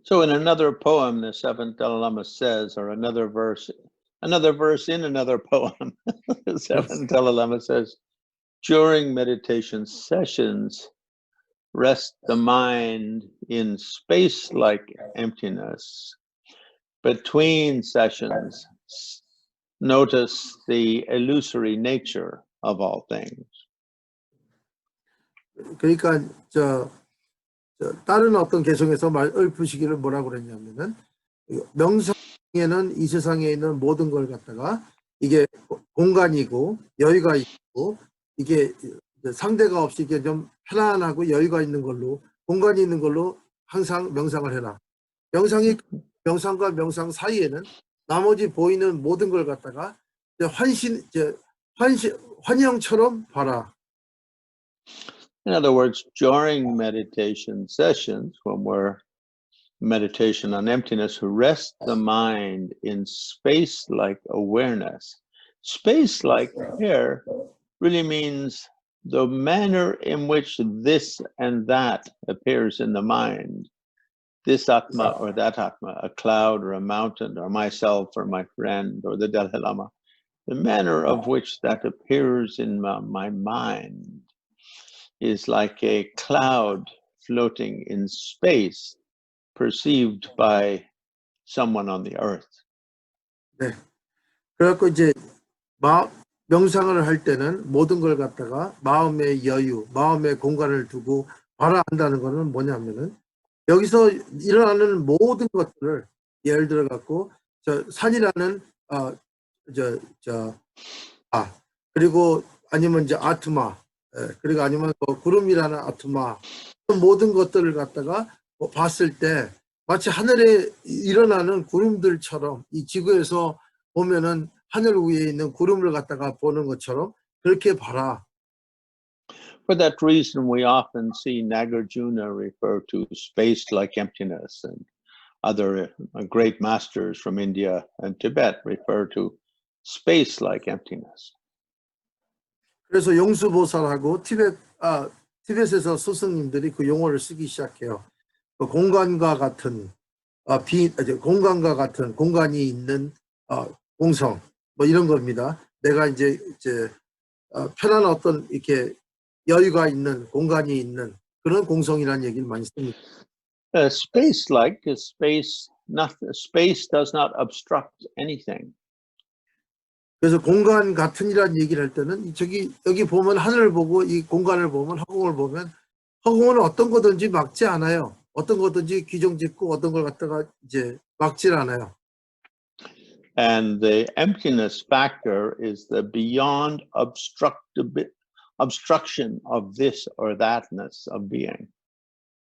A: So in another poem, the seventh Dalai Lama says, or another verse in another poem, the seventh Dalai Lama says, during meditation sessions, rest the mind in space-like emptiness. Between sessions, notice the illusory nature of all things.
B: 그러니까 다른 어떤 개성에서 읊으시기를 뭐라고 그랬냐면은 명상에는 이 세상에 있는 모든 걸 갖다가 이게 공간이고 여유가 있고 이게 상대가 없이 이게 좀 편안하고 여유가 있는 걸로 공간이 있는 걸로 항상 명상을 해라. 명상과 명상 사이에는 나머지 보이는 모든 걸 갖다가 환영처럼 봐라.
A: In other words, during meditation sessions, when we're meditation on emptiness, rest the mind in space-like awareness. Space-like here really means the manner in which this and that appears in the mind. This Atma or that Atma, a cloud or a mountain or myself or my friend or the Dalai Lama. The manner of which that appears in my mind is like a cloud floating in space, perceived by someone on the earth.
B: 네. 그래갖고 이제 명상을 할 때는 모든 걸 갖다가 마음의 여유, 마음의 공간을 두고 봐야 한다는 거는 뭐냐면은 여기서 일어나는 모든 것들을 예를 들어 갖고 산이라는 그리고 아니면 이제 아트마 그리고 아니면 구름이라는 아트마 모든 것들을 갖다가 봤을 때 마치 하늘에 일어나는 구름들처럼 이 지구에서 보면은 하늘 위에 있는 구름을 갖다가 보는 것처럼 그렇게 봐라.
A: For that reason, we often see Nagarjuna refer to space like emptiness, and other great masters from India and Tibet refer to space like emptiness.
B: 그래서 용수보살하고 티벳에서 스승님들이 그 용어를 쓰기 시작해요. 그 공간과 같은 공간과 같은 공간이 있는 공성 뭐 이런 겁니다. 내가 이제 편한 어떤 이렇게 여유가 있는 공간이 있는 그런 공성이라는 얘기를 많이 씁니다.
A: Space-like is space. Space does not obstruct anything.
B: 그래서 공간 같은이라는 얘기를 할 때는 여기 보면 하늘을 보고 이 공간을 보면 허공을 보면 허공은 어떤 거든지 막지 않아요. 어떤 거든지 규정짓고 어떤 걸 갖다가 이제 막질 않아요.
A: And the emptiness factor is the beyond obstruction of this or thatness of being.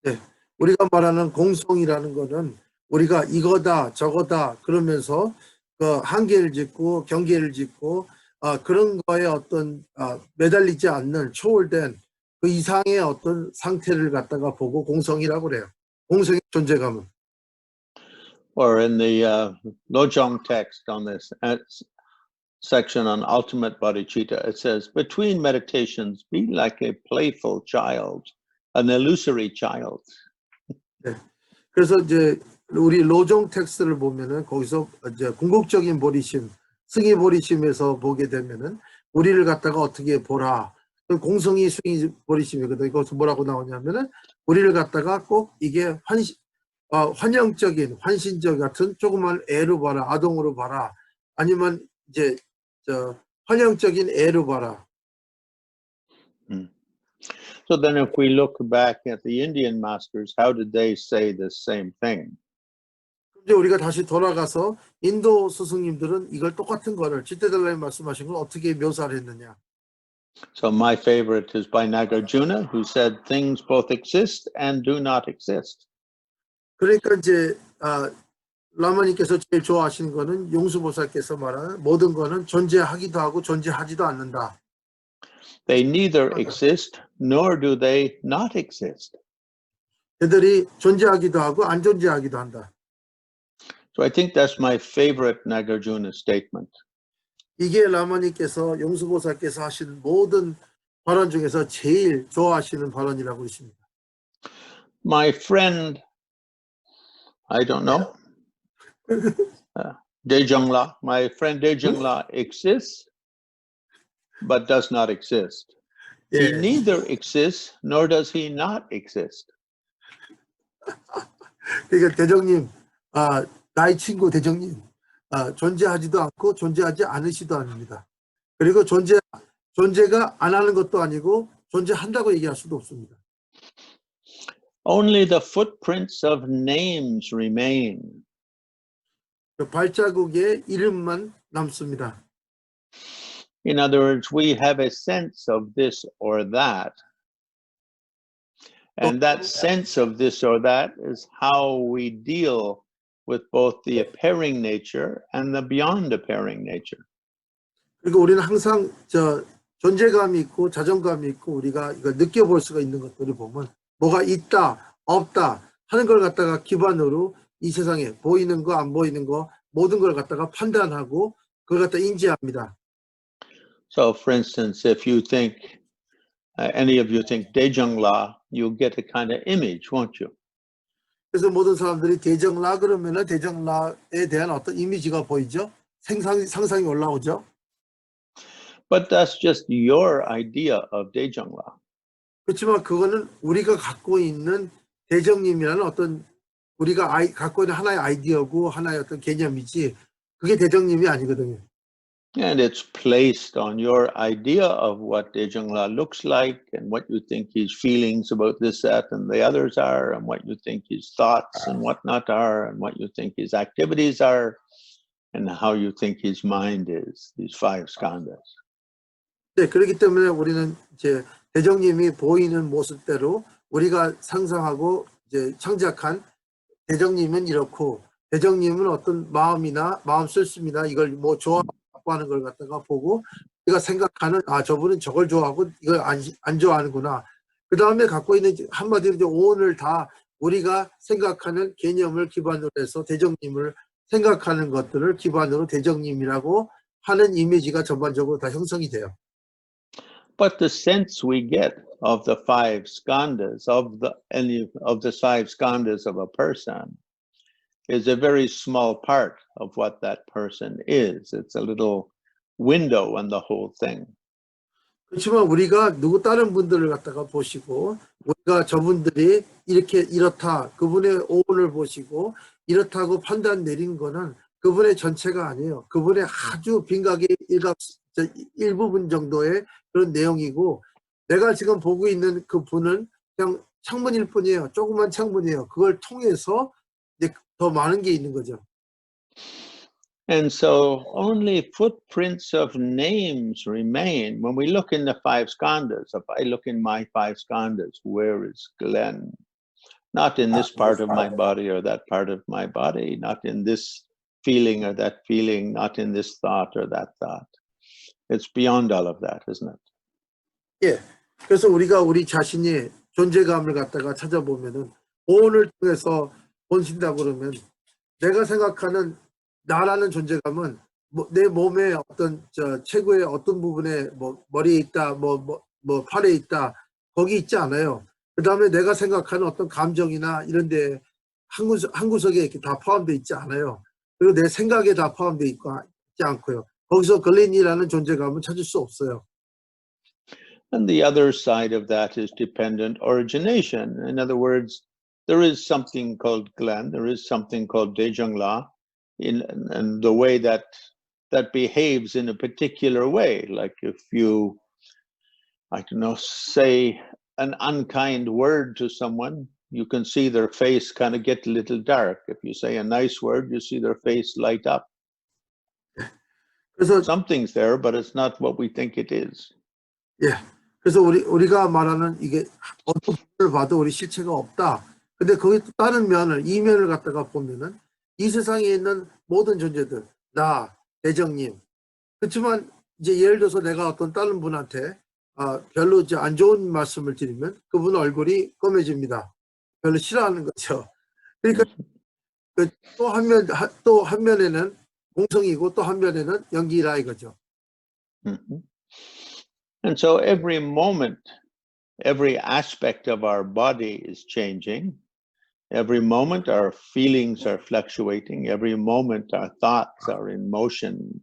B: 네, 우리가 말하는 공성이라는 거는 우리가 이거다 저거다 그러면서 그 한계를 짓고 경계를 짓고 그런 거에 어떤 매달리지 않는 초월된 그 이상의 어떤 상태를 갖다가 보고 공성이라고 그래요. 공성의 존재감은.
A: Or in the Lojong text on this section on ultimate bodhicitta, it says, between meditations, be like a playful child, an illusory child.
B: 네. 그래서 이제 우리 로종 텍스트를 보면은 거기서 이제 궁극적인 보리심, 승의 보리심에서 보게 되면은 우리를 갖다가 어떻게 보라. 공성이 승의 보리심이거든요. 거기서 뭐라고 나오냐면은 우리를 갖다가 꼭 이게 환영적인, 환신적 같은 조그만 애로 봐라, 아동으로 봐라. 아니면 이제 환영적인 애로 봐라.
A: So then if we look back at the Indian masters, how did they say the same thing?
B: 이제 우리가 다시 돌아가서 인도 스승님들은 이걸 똑같은 거를 지태달라이 말씀하신 걸 어떻게 묘사를 했느냐.
A: So my favorite is by Nagarjuna, who said things both exist and do not exist.
B: 그러니까 이제 라마님께서 제일 좋아하시는 거는 용수보살께서 말하는 모든 거는 존재하기도 하고 존재하지도 않는다.
A: They neither exist nor do they not exist.
B: 그들이 존재하기도 하고 안 존재하기도 한다.
A: So I think that's my favorite Nagarjuna statement.
B: 이게 라마님께서 용수보살께서 하시는 모든 발언 중에서 제일 좋아하시는 발언이라고 하십니다.
A: My friend, I don't know, Dejongla, my friend Dejongla exists, but does not exist. He neither exists nor does he not exist.
B: 그러니까 대정님, 나의 친구 대정님, 존재하지도 않고 존재하지 않으시도 아닙니다. 그리고 존재가 안 하는 것도 아니고 존재한다고 얘기할 수도 없습니다.
A: Only the footprints of names remain.
B: 그 발자국의 이름만 남습니다.
A: In other words, we have a sense of this or that. And that sense of this or that is how we deal with both the appearing nature and the beyond appearing nature.
B: 그리고 우리는 항상 존재감이 있고 자존감이 있고 우리가 이걸 느껴볼 수가 있는 것들을 보면 뭐가 있다, 없다 하는 걸 갖다가 기반으로 이 세상에 보이는 거, 안 보이는 거 모든 걸 갖다가 판단하고 그걸 갖다 인지합니다.
A: So, for instance, if you think, any of you think Dejongla, you'll get a kind of image, won't you?
B: 그래서 모든 사람들이 대정라 그러면은 대정라에 대한 어떤 이미지가 보이죠? 상상이 올라오죠?
A: But that's just your idea of Dejongla.
B: 그렇지만 그거는 우리가 갖고 있는 대정님이라는 어떤 우리가 갖고 있는 하나의 아이디어고 하나의 어떤 개념이지 그게 대정님이 아니거든요.
A: And it's placed on your idea of what Dejongla looks like and what you think his feelings about this, that, and the others are, and what you think his thoughts and whatnot are, and what you think his activities are, and how you think his mind is, these five skandhas.
B: 네, 그렇기 때문에 우리는 이제 대정님이 보이는 모습대로 우리가 상상하고 이제 창작한 대정님은 이렇고 대정님은 어떤 마음이나 마음 쓸습니다. 이걸 뭐 좋아하고 하는 걸 갖다가 보고 우리가 생각하는 저분은 저걸 좋아하고 이걸 안 좋아하는구나. 그 다음에 갖고 있는 한마디로 이제 오온을 다 우리가 생각하는 개념을 기반으로 해서 대정님을 생각하는 것들을 기반으로 대정님이라고 하는 이미지가 전반적으로 다 형성이 돼요.
A: But the sense we get of the five skandhas, of the five skandhas of a person, is a very small part of what that person is. It's a little window on the whole thing.
B: 그렇지만 우리가 다른 분들을 갖다가 보시고 우리가 저분들이 이렇다 그분의 오온을 보시고 이렇다고 판단 내린 거는 그분의 전체가 아니에요. 그분의 아주 빈각의 일부분 정도의 그런 내용이고 내가 지금 보고 있는 그 분은 그냥 창문일 뿐이에요. 조그만 창문이에요. 그걸 통해서 이제 더 많은 게 있는 거죠.
A: And so only footprints of names remain. When we look in the five skandhas, if I look in my five skandhas, where is Glenn? Not in this part of my body or that part of my body, not in this feeling or that feeling, not in this thought or that thought. It's beyond all of that, isn't it?
B: 예. 그래서 우리가 우리 자신이 존재감을 갖다가 찾아보면은 오온을 통해서 본신다고 그러면 내가 생각하는 나라는 존재감은 내 몸의 어떤 최고의 어떤 부분에 머리에 있다, 팔에 있다, 거기 있지 않아요. 그 다음에 내가 생각하는 어떤 감정이나 이런데 한 구석에 이렇게 다 포함되어 있지 않아요. 그리고 내 생각에 다 포함되어 있지 않고요. 거기서 글렌이라는 존재감은 찾을 수 없어요.
A: And the other side of that is dependent origination. In other words, there is something called Glenn, there is something called Dejongla, in the way that behaves in a particular way. Like if you, I don't know, say an unkind word to someone, you can see their face kind of get a little dark. If you say a nice word, you see their face light up.
B: 그래서
A: Something's there, but it's not what we think it is.
B: 예. 그래서 우리가 말하는 이게 어떤 면을 봐도 우리 실체가 없다. 근데 거기 또 다른 면을, 이 면을 갖다가 보면은 이 세상에 있는 모든 존재들, 나, 대정님. 그렇지만 이제 예를 들어서 내가 어떤 다른 분한테 별로 이제 안 좋은 말씀을 드리면 그분 얼굴이 검해집니다. 별로 싫어하는 거죠. 그러니까 또 한 면에는 공성이고 또 한 면에는 연기라 이거죠.
A: Mm-hmm. And so every moment, every aspect of our body is changing. Every moment our feelings are fluctuating. Every moment our thoughts are in motion.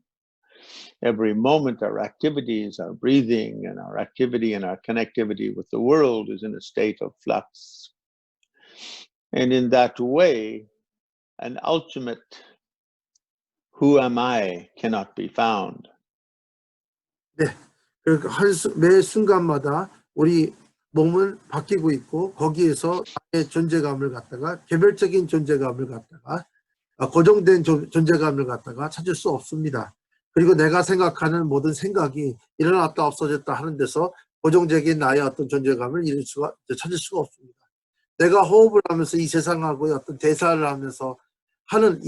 A: Every moment our activities, our breathing and our activity and our connectivity with the world is in a state of flux. And in that way, an ultimate who am I cannot be found.
B: 네. 그러니까 매 순간마다 우리 몸은 바뀌고 있고 거기에서 나의 존재감을 갖다가 개별적인 존재감을 갖다가 고정된 존재감을 갖다가 찾을 수 없습니다. 그리고 내가 생각하는 모든 생각이 일어났다 없어졌다 하는 데서 고정적인 나의 어떤 존재감을 찾을 수가 없습니다. 내가 호흡을 하면서 이 세상하고의 어떤 대사를 하면서 하는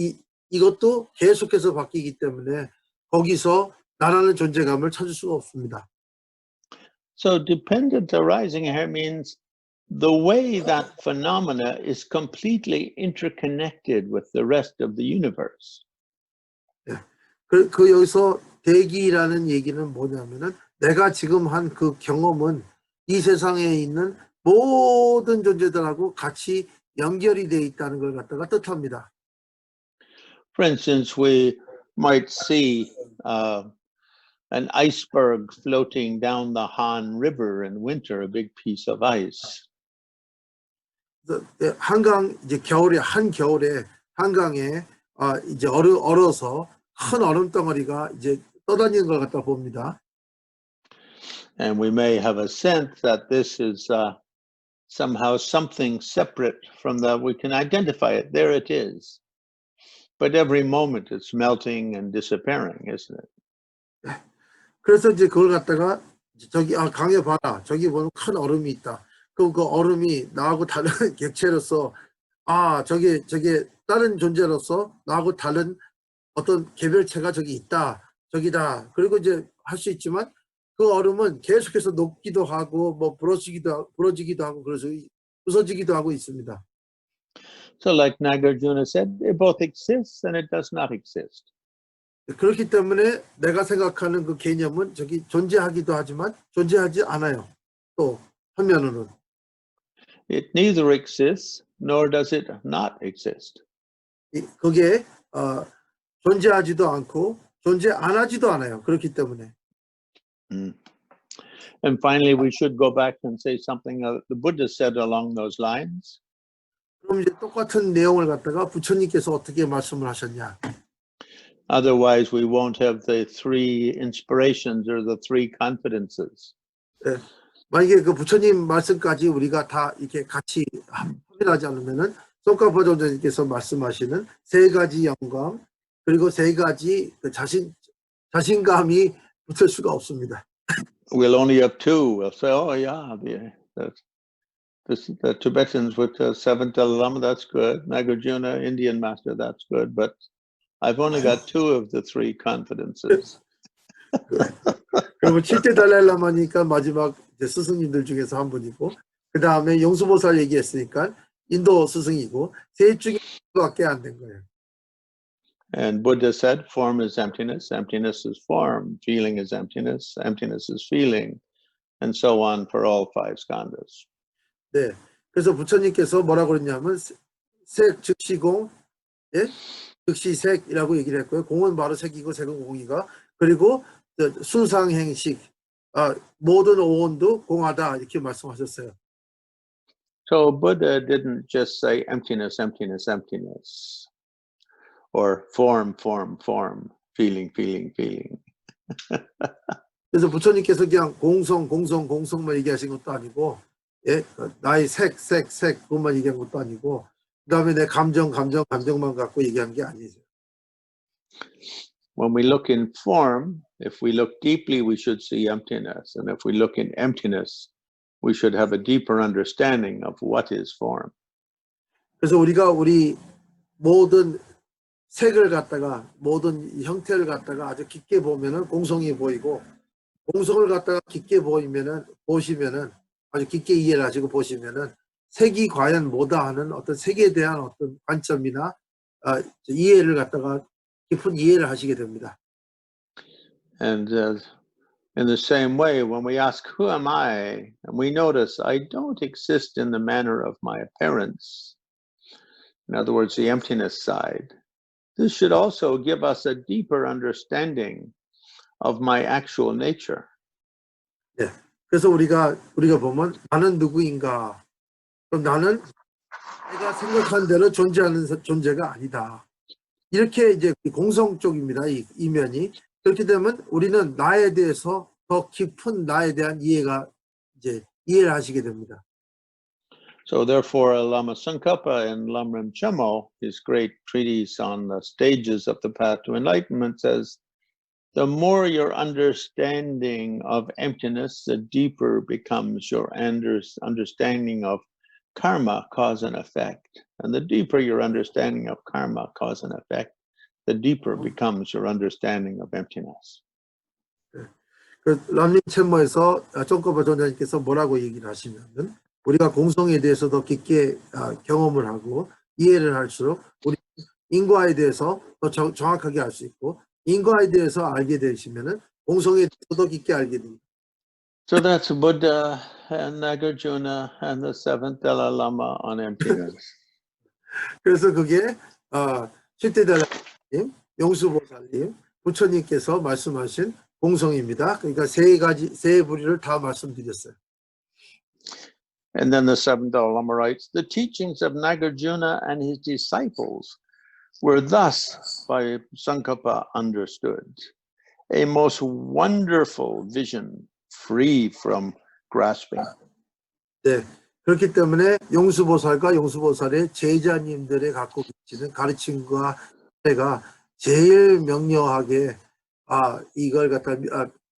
B: 이것도 계속해서 바뀌기 때문에 거기서 나라는 존재감을 찾을 수가 없습니다.
A: So dependent arising here means the way that phenomena is completely interconnected with the rest of the universe.
B: 네. 그 여기서 대기라는 얘기는 뭐냐면은 내가 지금 한 그 경험은 이 세상에 있는 모든 존재들하고 같이 연결이 돼 있다는 걸 갖다가 뜻합니다.
A: For instance, we might see an iceberg floating down the Han River in winter, a big piece of ice.
B: 한강 이제 한겨울에 한강에 이제 얼어서 큰 얼음 덩어리가 이제 떠다니는 걸 갖다 봅니다.
A: And we may have a sense that this is somehow something separate from we can identify it. There it is. But every moment it's melting and disappearing, isn't it?
B: 그래서 이제 그걸 갖다가 저기 강에 봐라. 저기 보면 큰 얼음이 있다. 그 얼음이 나하고 다른 객체로서 저게 다른 존재로서 나하고 다른 어떤 개별체가 저기 있다. 저기다. 그리고 이제 할 수 있지만 그 얼음은 계속해서 녹기도 하고 부러지기도 하고 그래서 부서지기도 하고 있습니다.
A: So like Nagarjuna said, it both exists and it does not exist.
B: 그렇기 때문에 내가 생각하는 그 개념은 저기 존재하기도 하지만 존재하지 않아요. 또 한면으로는
A: It neither exists nor does it not exist.
B: 그게 존재하지도 않고 존재 안 하지도 않아요. 그렇기 때문에.
A: And finally, we should go back and say something the Buddha said along those lines.
B: 그럼 이제 똑같은 내용을 갖다가 부처님께서 어떻게 말씀을 하셨냐?
A: Otherwise, we won't have the three inspirations or the three confidences.
B: 네. 만약에 그 부처님 말씀까지 우리가 다 이렇게 같이 확인하지 않으면은 송가파 존자님께서 말씀하시는 세 가지 영광 그리고 세 가지 그 자신감이 붙을 수가 없습니다.
A: We'll only have two. We'll say, oh yeah, the Tibetans with the seventh Dalai Lama, that's good. Nagarjuna, Indian master, that's good. But I've only got two of the three confidences.
B: 그리고 7대 달라이라마니까 마지막 이제 스승님들 중에서 한 분이고 그 다음에 용수보살 얘기했으니까 인도 스승이고 셋 중에 밖에 안 된 거예요.
A: And Buddha said, form is emptiness, emptiness is form, feeling is emptiness, emptiness is feeling, and so on for all five skandhas.
B: 네, 그래서 부처님께서 뭐라고 그랬냐면 색 즉시 공, 예? 즉시 색이라고 얘기를 했고요. 공은 바로 색이고 색은 공이가 그리고 수상행식 모든 오온도 공하다 이렇게 말씀하셨어요.
A: So Buddha didn't just say emptiness, emptiness, emptiness, or form, form, form, feeling, feeling, feeling.
B: 그래서 부처님께서 그냥 공성, 공성, 공성만 얘기하신 것도 아니고, 예, 나의 색, 색, 색 그것만 얘기한 것도 아니고, 그다음에 내 감정, 감정, 감정만 갖고 얘기한 게 아니죠.
A: When we look in form, if we look deeply, we should see emptiness, and if we look in emptiness, we should have a deeper understanding of what is form.
B: 그래서 우리가 우리 모든 색을 갖다가 모든 형태를 갖다가 아주 깊게 보면은 공성이 보이고 공성을 갖다가 깊게 보시면은 아주 깊게 이해를 하시고 보시면은 색이 과연 뭐다 하는 어떤 색에 대한 어떤 관점이나 이해를 갖다가 깊은 이해를 하시게 됩니다.
A: And in the same way, when we ask, who am I? And we notice, I don't exist in the manner of my appearance. In other words, the emptiness side. This should also give us a deeper understanding of my actual nature.
B: 네. 그래서 우리가 보면 나는 누구인가? 그럼 나는 내가 생각한 대로 존재하는 존재가 아니다. 이렇게 이제 공성 쪽입니다. 이 면이. 그렇게 되면 우리는 나에 대해서 더 깊은 나에 대한 이해가 이제 이해를 하시게 됩니다.
A: So therefore, Lama Tsongkhapa and Lamrim Chemo, his great treatise on the stages of the path to enlightenment, says, the more your understanding of emptiness, the deeper becomes your understanding of karma, cause and effect. And the deeper your understanding of karma, cause and effect, the deeper becomes your understanding of emptiness.
B: 그 람림 챔머에서 쫑커바 전자님께서 뭐라고 얘기를 하시냐면 우리가 공성에 대해서 더 깊게 경험을 하고 이해를 할수록 우리 인과에 대해서 더 정확하게 알 수 있고 인과에 대해서 알게 되시면은 공성에 대해서 더 깊게 알게 됩니다.
A: So that's Buddha and Nagarjuna and the seventh Dalai Lama on emptiness.
B: 그래서 그게 7대 달라이님, 용수보살님, 부처님께서 말씀하신 공성입니다. 그러니까 세 부류를 다 말씀드렸어요.
A: And then the seventh Dalai Lama writes, the teachings of Nagarjuna and his disciples were thus by Tsongkhapa understood. A most wonderful vision, free from grasping.
B: 네, 그렇기 때문에 용수보살과 용수보살의 제자님들의 갖고 계시는 가르침과 가 제일 명료하게 이걸 갖다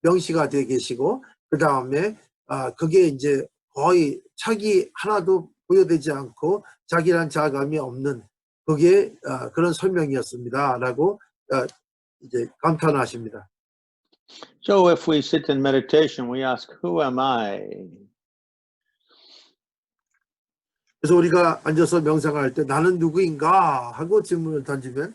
B: 명시가 되어 계시고 그 다음에 그게 이제 거의 착이 하나도 부여되지 않고 자기란 자감이 없는 그게 그런 설명이었습니다라고 이제 감탄하십니다.
A: So if we sit in meditation, we ask, who am I?
B: 그래서 우리가 앉아서 명상할 때 나는 누구인가 하고 질문을 던지면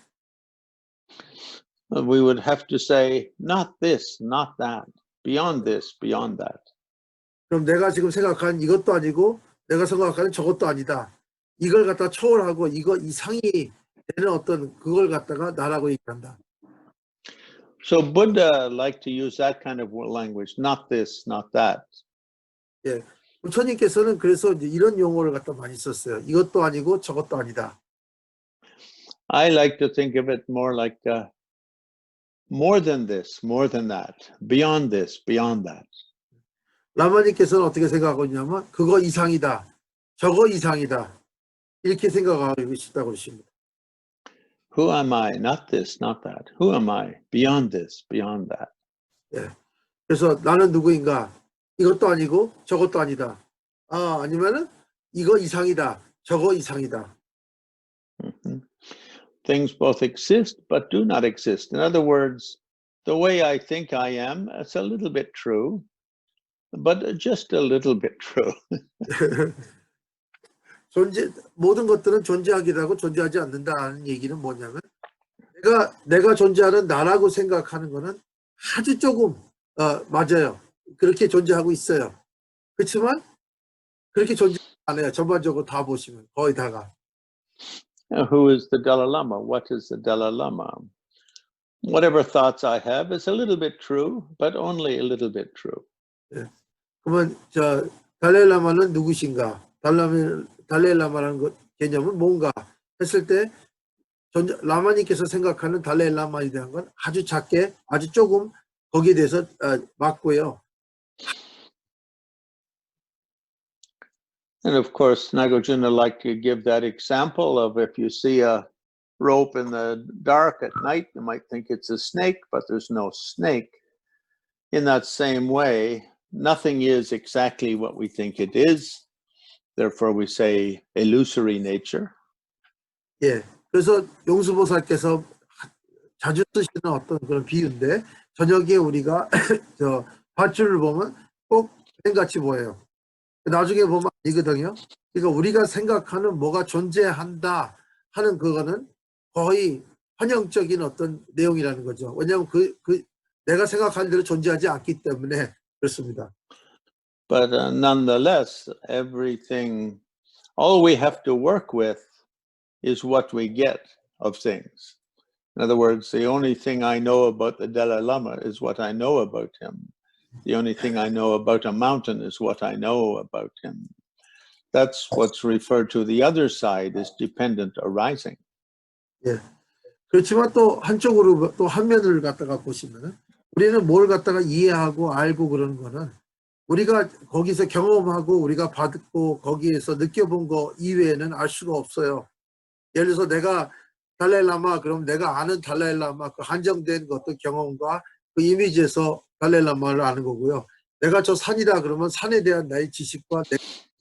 A: we would have to say, not this, not that, beyond this, beyond that.
B: 그럼 내가 지금 생각한 이것도 아니고 내가 생각하는 저것도 아니다. 이걸 갖다 초월하고 이거 이상이 되는 어떤 그걸 갖다가 나라고 얘기한다.
A: So Buddha liked to use that kind of language, not this, not that.
B: 예. 부처님께서는 그래서 이제 이런 용어를 갖다 많이 썼어요. 이것도 아니고 저것도 아니다.
A: I like to think of it more like more than this, more than that, beyond this, beyond that.
B: 라마님께서는 어떻게 생각하고 있냐면 그거 이상이다. 저거 이상이다. 이렇게 생각하고 싶다고 그러십니다.
A: Who am I? Not this, not that. Who am I? Beyond this, beyond that.
B: 예. 그래서 나는 누구인가? 이것도 아니고 저것도 아니다. 아니면은 이거 이상이다. 저거 이상이다.
A: Things both exist but do not exist. In other words, the way I think I am, it's a little bit true, but just a little bit true.
B: 모든 것들은 존재하기도 하고 존재하지 않는다는 얘기는 뭐냐면 내가 존재하는 나라고 생각하는 거는 아주 조금 맞아요. 그렇게 존재하고 있어요. 그렇지만 그렇게 존재하지 않아요. 전반적으로 다 보시면 거의 다가.
A: Who is the Dalai Lama? What is the Dalai Lama? Whatever thoughts I have is a little bit true, but only a little bit true.
B: 예. 그러면 달라이라마는 누구신가? 달라이라마라는 것 개념은 뭔가 했을 때 라마님께서 생각하는 달라이라마에 대한 건 아주 작게 아주 조금 거기에 대해서 맞고요.
A: And of course, Nagarjuna liked to give that example of if you see a rope in the dark at night, you might think it's a snake, but there's no snake. In that same way, nothing is exactly what we think it is. Therefore, we say illusory nature.
B: 예, 그래서 용수보살께서 자주 쓰시는 어떤 그런 비유인데 저녁에 우리가 저 밧줄을 보면 꼭 뱀같이 보여요. 나중에 보면 아니거든요. 그러니까 우리가 생각하는 뭐가 존재한다 하는 그거는 거의 환영적인 어떤 내용이라는 거죠. 왜냐하면 내가 생각하는 대로 존재하지 않기 때문에 그렇습니다.
A: But nonetheless, all we have to work with is what we get of things. In other words, the only thing I know about the Dalai Lama is what I know about him. The only thing I know about a mountain is what I know about him. That's what's referred to the other side as dependent arising.
B: 예. 그렇지만 또 한쪽으로 또 한 면을 갖다가 보시면은 우리는 뭘 갖다가 이해하고 알고 그러는 거는 우리가 거기서 경험하고 우리가 받고 거기에서 느껴본 거 이외에는 알 수가 없어요. 예를 들어서 내가 달라이라마 그럼 내가 아는 달라이라마 그 한정된 어떤 경험과 그 이미지에서 달라이라마를 아는 거고요. 내가 저 산이다 그러면 산에 대한 나의 지식과 내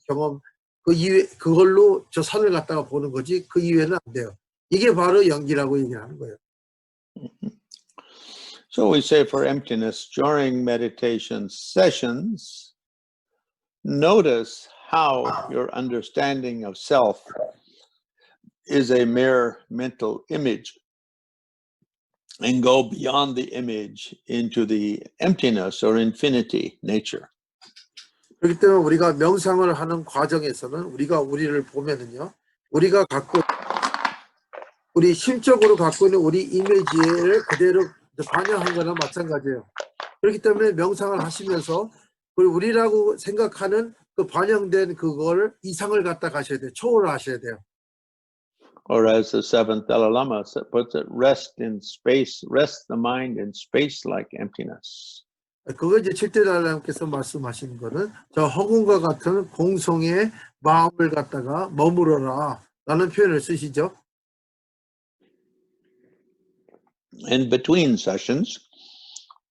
B: 경험 그 이외 그걸로 저 산을 갖다가 보는 거지 그 이외에는 안 돼요. 이게 바로 연기라고 얘기하는 거예요.
A: So we say for emptiness during meditation sessions, notice how your understanding of self is a mere mental image and go beyond the image into the emptiness or infinity nature.
B: 그렇기 때문에 우리가 명상을 하는 과정에서는 우리가 우리를 보면은요, 우리가 우리 심적으로 갖고 있는 우리 이미지를 그대로 반영한 거나 마찬가지예요. 그렇기 때문에 명상을 하시면서 우리라고 생각하는 그 반영된 그걸 이상을 갖다 가셔야 돼요. 초월을 하셔야 돼요.
A: Or as the seventh Dalai Lama puts it, rest the mind in space like emptiness.
B: 그거 이제 7대 달라님께서 말씀하시는 거는 저 허공과 같은 공성의 마음을 갖다가 머무러라 라는 표현을 쓰시죠.
A: In between sessions,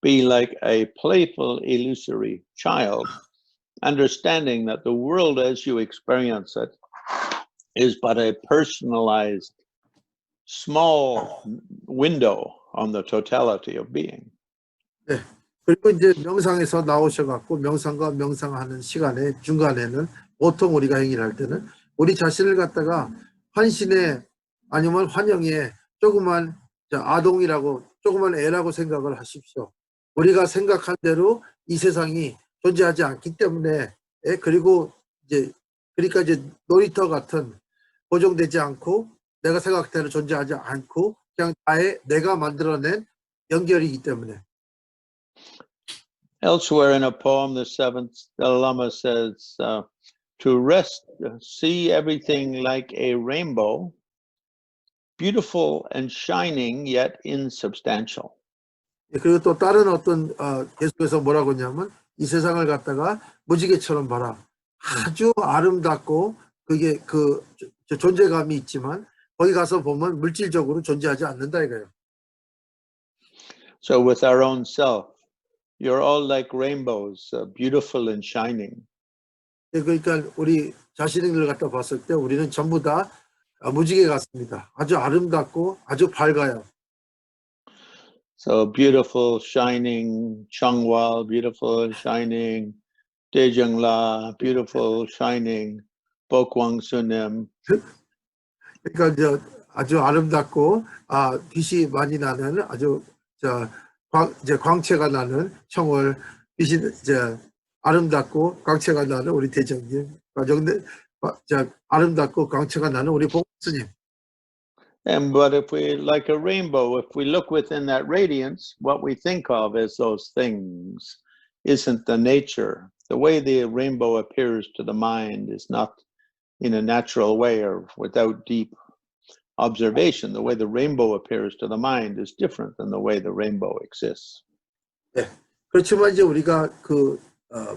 A: be like a playful, illusory child, understanding that the world as you experience it is but a personalized, small window on the totality of being.
B: 네. 그리고 이제 명상에서 나오셔갖고 명상과 명상하는 시간에 중간에는 보통 우리가 행위를 할 때는 우리 자신을 갖다가 환신에 아니면 환영에 조그만 아동이라고 조그만 애라고 생각을 하십시오. 우리가 생각한 대로 이 세상이 존재하지 않기 때문에 그리고 그러니까 이제 놀이터 같은 고정되지 않고 내가 생각대로 존재하지 않고 그냥 내가 만들어낸 연결이기 때문에.
A: Elsewhere in a poem, the seventh Lama says, to rest, see everything like a rainbow, beautiful and shining, yet insubstantial.
B: 그리고 또 다른 어떤 계속해서 뭐라고 했냐면 이 세상을 갖다가 무지개처럼 봐라. 아주 아름답고 그게 그 존재감이 있지만 거기 가서 보면 물질적으로 존재하지 않는다 이거예요.
A: So with our own self, you're all like rainbows, beautiful and shining.
B: 그러니까 우리 자신을 갖다 봤을 때 우리는 전부 다 무지개 같습니다. 아주 아름답고 아주 밝아요.
A: So beautiful, shining, Changwal, beautiful, shining, Dejangla, beautiful, shining, Bokwang Sunim.
B: 그러니까 아주 아름답고 빛이 많이 나는 아주 광채가 나는 청월, 빛이 아름답고 광채가 나는 우리 대장님, 아름답고 광채가 나는 우리 복스님.
A: But if we, like a rainbow, if we look within that radiance, what we think of as those things isn't the nature. The way the rainbow appears to the mind is not in a natural way or without deep observation. The way the rainbow appears to the mind is different than the way the rainbow exists.
B: 네, 그렇지만 이제 우리가 그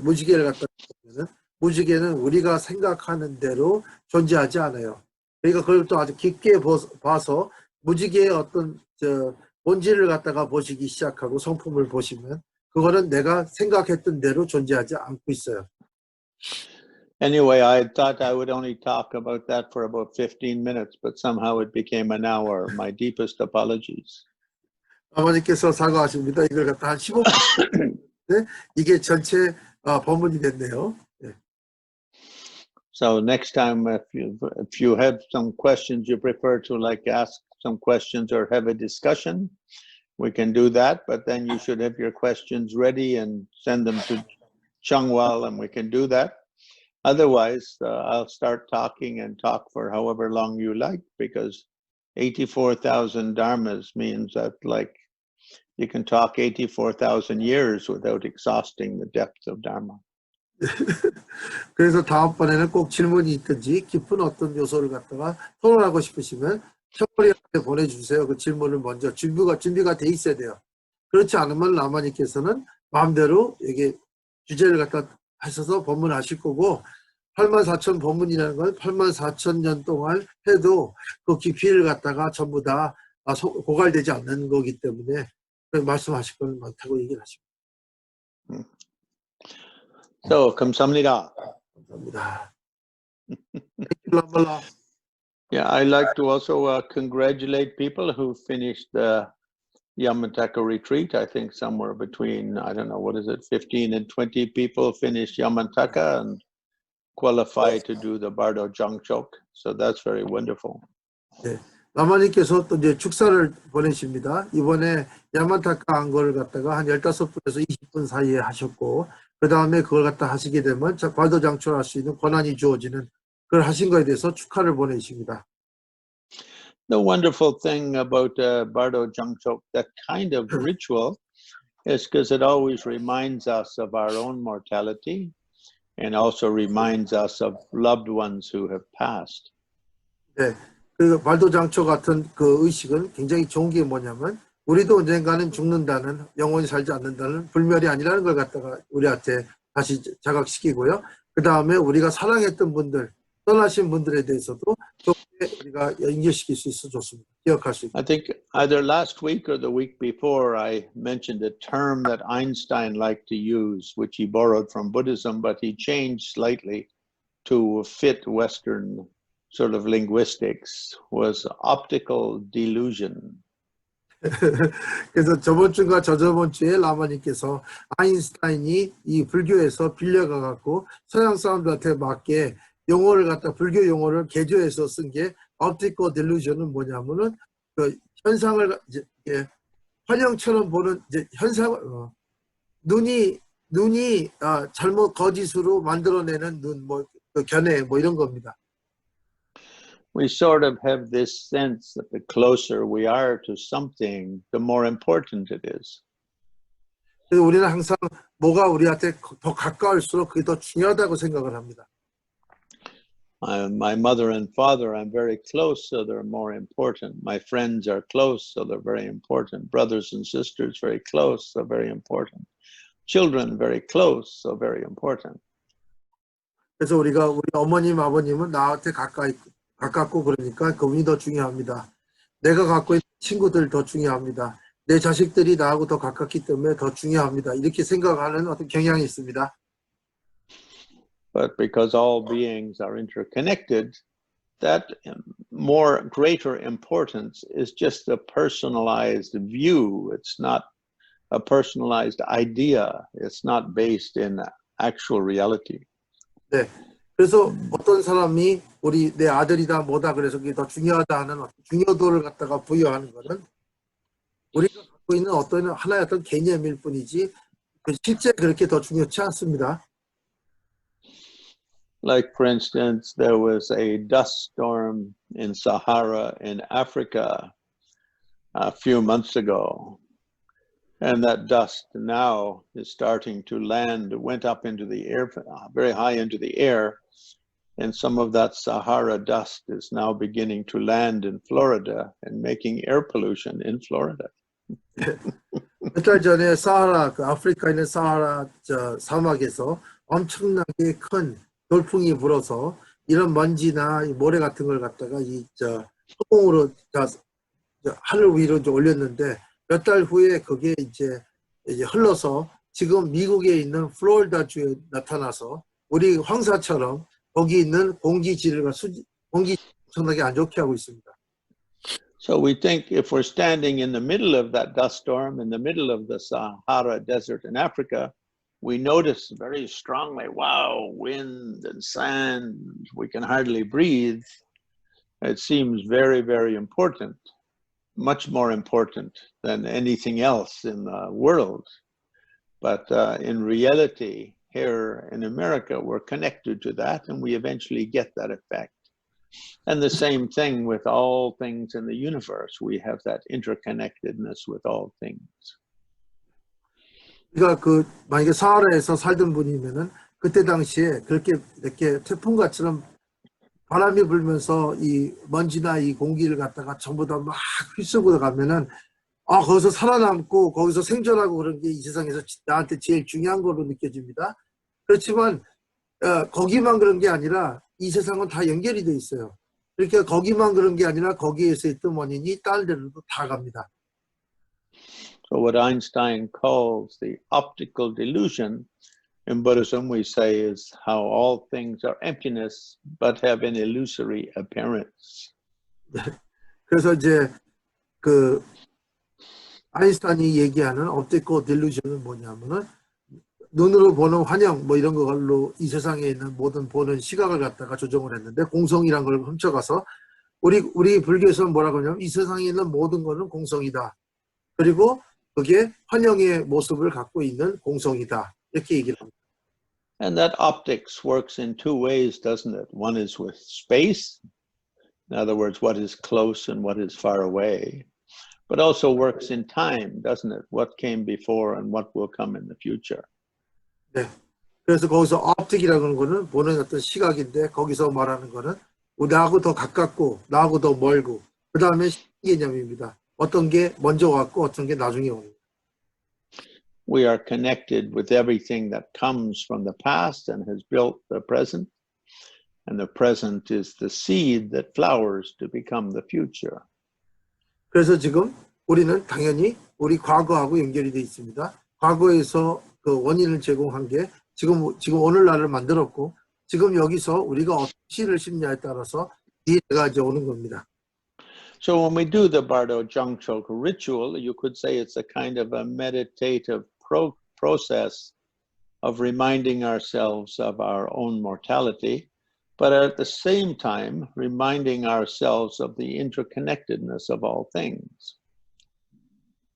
B: 무지개를 갖다 보면은 무지개는 우리가 생각하는 대로 존재하지 않아요. 그러니까 그걸 또 아주 깊게 봐서 무지개의 어떤 본질을 갖다가 보시기 시작하고 성품을 보시면 그거는 내가 생각했던 대로 존재하지 않고 있어요.
A: Anyway, I thought I would only talk about that for about 15 minutes, but somehow it became an hour. My deepest apologies.
B: 아버지께서 사과하십니다. 이걸 갖다 한 15분 네? 이게 전체 본문이 됐네요. 네.
A: So next time, if you have some questions you prefer to ask some questions or have a discussion, we can do that. But then you should have your questions ready and send them to Changwal, and we can do that. Otherwise, I'll start talking and talk for however long you like, because 84,000 dharmas means that you can talk 84,000 years without exhausting the depth of Dharma.
B: 그래서 다음번에는 꼭 질문이 있든지 깊은 어떤 요소를 갖다가 토론하고 싶으시면 청월이한테 보내주세요. 그 질문을 먼저 준비가 돼 있어야 돼요. 그렇지 않으면 라마님께서는 마음대로 이게 주제를 갖다 하셔서 법문하실 거고 84,000 법문이라는 건 84,000년 동안 해도 그 깊이를 갖다가 전부 다 고갈되지 않는 거기 때문에 말씀하실 건 많다고 얘기를 하십니다.
A: So, 감사합니다.
B: 감사합니다.
A: Yeah, I'd like to also congratulate people who finished the Yamantaka retreat. I think somewhere between, 15 and 20 people finished Yamantaka and qualify to do the Bardo Jangchok. So that's very wonderful.
B: 네, 라마님께서 또 이제 축사를 보내십니다. 이번에 야만타카 한 거를 갖다가 한 15분에서 20분 사이에 하셨고, 그 다음에 그걸 갖다 하시게 되면 발도 장출할 수 있는 권한이 주어지는 그걸 하신 거에 대해서 축하를 보내십니다.
A: The wonderful thing about Bardo Jangchok, that kind of ritual, is because it always reminds us of our own mortality and also reminds us of loved ones who have passed.
B: 네, 그 발도 장초 같은 그 의식은 굉장히 좋은 게 뭐냐면 우리도 언젠가는 죽는다는, 영원히 살지 않는다는 불멸이 아니라는 걸 갖다가 우리한테 다시 자각시키고요. 그 다음에 우리가 사랑했던 분들, 떠나신 분들에 대해서도 좋게 우리가 연결시킬 수 있어 좋습니다. 기억할 수 있고.
A: I think either last week or the week before I mentioned a term that Einstein liked to use, which he borrowed from Buddhism, but he changed slightly to fit Western sort of linguistics, was optical delusion.
B: 그래서 저번 주가 저저번 주에 라마님께서 아인슈타인이 이 불교에서 빌려가 갖고 서양 사람들한테 맞게 용어를 갖다 불교 용어를 개조해서 쓴 게 optical delusion은 뭐냐면은 그 현상을 이제 환영처럼 보는 이제 현상 눈이 잘못 거짓으로 만들어내는 눈 뭐 그 견해 뭐 이런 겁니다.
A: We sort of have this sense that the closer we are to something, the more important it is.
B: 그래서 우리는 항상 뭐가 우리한테 더 가까울수록 그게 더 중요하다고 생각을 합니다.
A: My mother and father, I'm very close, so they're more important. My friends are close, so they're very important. Brothers and sisters, very close, so very important. Children, very close, so very important.
B: 그래서 우리 어머님, 아버님은 나한테 가깝고 그러니까 그분이 더 중요합니다. 내가 갖고 있는 친구들 더 중요합니다. 내 자식들이 나하고 더 가깝기 때문에 더 중요합니다. 이렇게 생각하는 어떤 경향이 있습니다.
A: But because all beings are interconnected, that more greater importance is just a personalized view. It's not a personalized idea. It's not based in actual reality.
B: 네. 그래서 어떤 사람이 내 아들이다 뭐다 그래서 그게 더 중요하다 하는 중요도를 갖다가 부여하는 것은 우리가 갖고 있는 하나의 어떤 개념일 뿐이지 실제 그렇게 더 중요치 않습니다.
A: Like, for instance, there was a dust storm in Sahara in Africa a few months ago. And that dust now is starting to land, went up into the air, very high into the air. And some of that Sahara dust is now beginning to land in Florida and making air pollution in Florida.
B: 몇 달 전에 아프리카에 있는 사하라 사막에서 엄청나게 큰 돌풍이 불어서 이런 먼지나 모래 같은 걸 갖다가 소공으로 하늘 위로 올렸는데 몇 달 후에 그게 이제 흘러서 지금 미국에 있는 플로리다 주에 나타나서 우리 황사처럼 거기 있는 공기질과 공기 엄청나게 안 좋게 하고 있습니다.
A: So we think if we're standing in the middle of that dust storm, in the middle of the Sahara Desert in Africa, we notice very strongly, wow, wind and sand, we can hardly breathe. It seems very, very important, much more important than anything else in the world. But in reality, here in America, we're connected to that, and we eventually get that effect. And the same thing with all things in the universe. We have that interconnectedness with all things.
B: 그러니까 만약에 사하라에서 살던 분이면은 그때 당시에 그렇게 이렇게 태풍같처럼 바람이 불면서 이 먼지나 이 공기를 갖다가 전부 다 막 휩쓸고 가면은 거기서 살아남고 거기서 생존하고 그런 게 이 세상에서 나한테 제일 중요한 걸로 느껴집니다. 그렇지만 거기만 그런 게 아니라 이 세상은 다 연결이 돼 있어요. 그러니까 거기만 그런 게 아니라 거기에서 있던 원인이 다른 데로도 다 갑니다.
A: So what Einstein calls the optical delusion, in Buddhism we say is how all things are emptiness but have an illusory appearance.
B: 그래서 이제 아인슈타인이 얘기하는 optical delusion은 뭐냐면은 눈으로 보는 환영 뭐 이런 걸로 이 세상에 있는 모든 보는 시각을 갖다가 조정을 했는데 공성이란 걸 훔쳐가서 우리 불교에서는 뭐라고 하냐면 이 세상에 있는 모든 거는 공성이다. 그리고 그게 환영의 모습을 갖고 있는 공성이다. 이렇게 얘기를 합니다.
A: And that optics works in two ways, doesn't it? One is with space, in other words, what is close and what is far away, but also works in time, doesn't it? What came before and what will come in the future.
B: 네. 그래서 거기서 optic이라는 거는 보는 어떤 시각인데 거기서 말하는 거는 나하고 더 가깝고 나하고 더 멀고 그 다음에 개념입니다. 어떤 게 먼저 왔고 어떤 게 나중에 오는.
A: We are connected with everything that comes from the past and has built the present. And the present is the seed that flowers to become the future.
B: 그래서 지금 우리는 당연히 우리 과거하고 연결이 돼 있습니다. 과거에서 그 원인을 제공한 게 지금 오늘날을 만들었고 지금 여기서 우리가 어떤 씨를 심냐에 따라서 뒤에가 이제 오는 겁니다.
A: So when we do the Bardo Jongchok ritual, you could say it's a kind of a meditative process of reminding ourselves of our own mortality but at the same time reminding ourselves of the interconnectedness of all things.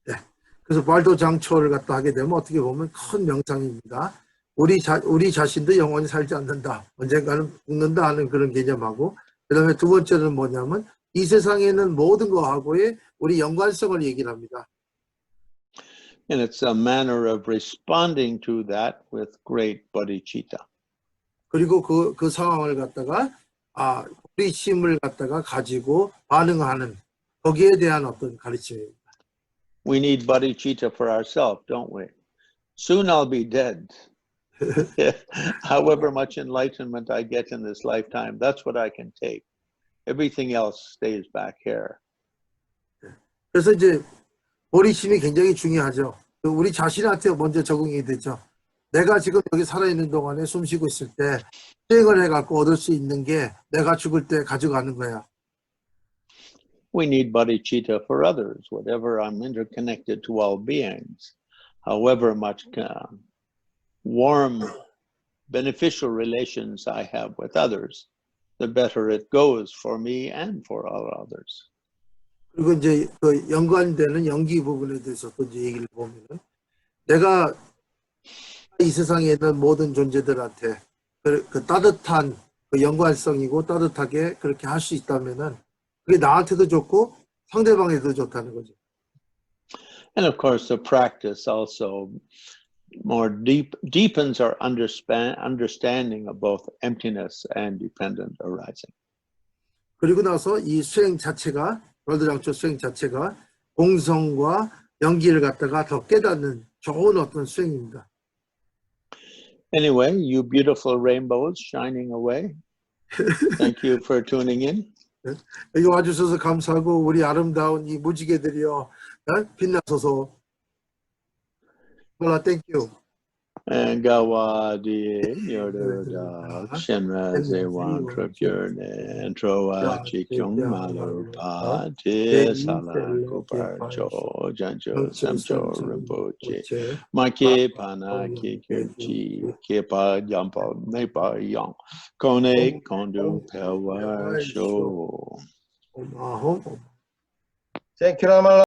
B: 네. 그래서 발도장초를 갖다 하게 되면 어떻게 보면 큰 명상입니다. 우리 자신도 영원히 살지 않는다. 언젠가는 죽는다 하는 그런 개념하고, 그 다음에 두 번째는 뭐냐면 이 세상에 있는 모든 것하고의 우리 연관성을 얘기를 합니다.
A: And it's a manner of responding to that with great bodhicitta.
B: 그리고 그 상황을 갖다가 우리 힘을 갖다가 가지고 반응하는 거기에 대한 어떤 가르침입니다.
A: We need bodhicitta for ourselves, don't we? Soon I'll be dead. However much enlightenment I get in this lifetime, that's what I can take. Everything else stays back here.
B: 그래서 이제 보리심이 굉장히 중요하죠. 우리 자신한테 먼저 적응이 되죠. 내가 지금 여기 살아있는 동안에 숨 쉬고 있을 때 수행을 해갖고 얻을 수 있는 게 내가 죽을 때 가져가는 거야.
A: We need bodhicitta for others, whatever I'm interconnected to all beings, however much warm, beneficial relations I have with others, the better it goes for me and for all others.
B: 그리고 이제 그 연관되는 연기 부분에 대해서 또 이제 얘기를 보면은 내가 이 세상에 있는 모든 존재들한테 그 따뜻한 그 연관성이고 따뜻하게 그렇게 할 수 있다면은 그게 나한테도 좋고 상대방에도 좋다는 거죠.
A: And of course, the practice also more deepens our understanding of both emptiness and dependent arising.
B: 그리고 나서 이 수행 자체가 발도장초 수행 자체가 공성과 연기를 갖다가 더 깨닫는 좋은 어떤 수행입니다.
A: Anyway, you beautiful rainbows shining away. Thank you for tuning in.
B: 여기 와주셔서 감사하고 우리 아름다운 이 무지개들이여 빛나소서. Well, thank you.
A: And Gawadi Yoda Shenra Zewan Trapurne Troa Chikyung Malupa Tisala Koparcho Janjo Samcho Rinpoche Maki Pana Kikuchi Kepa Yampa Nepa Yang Kone Kondu Pewa Show.
B: Thank you, Lama.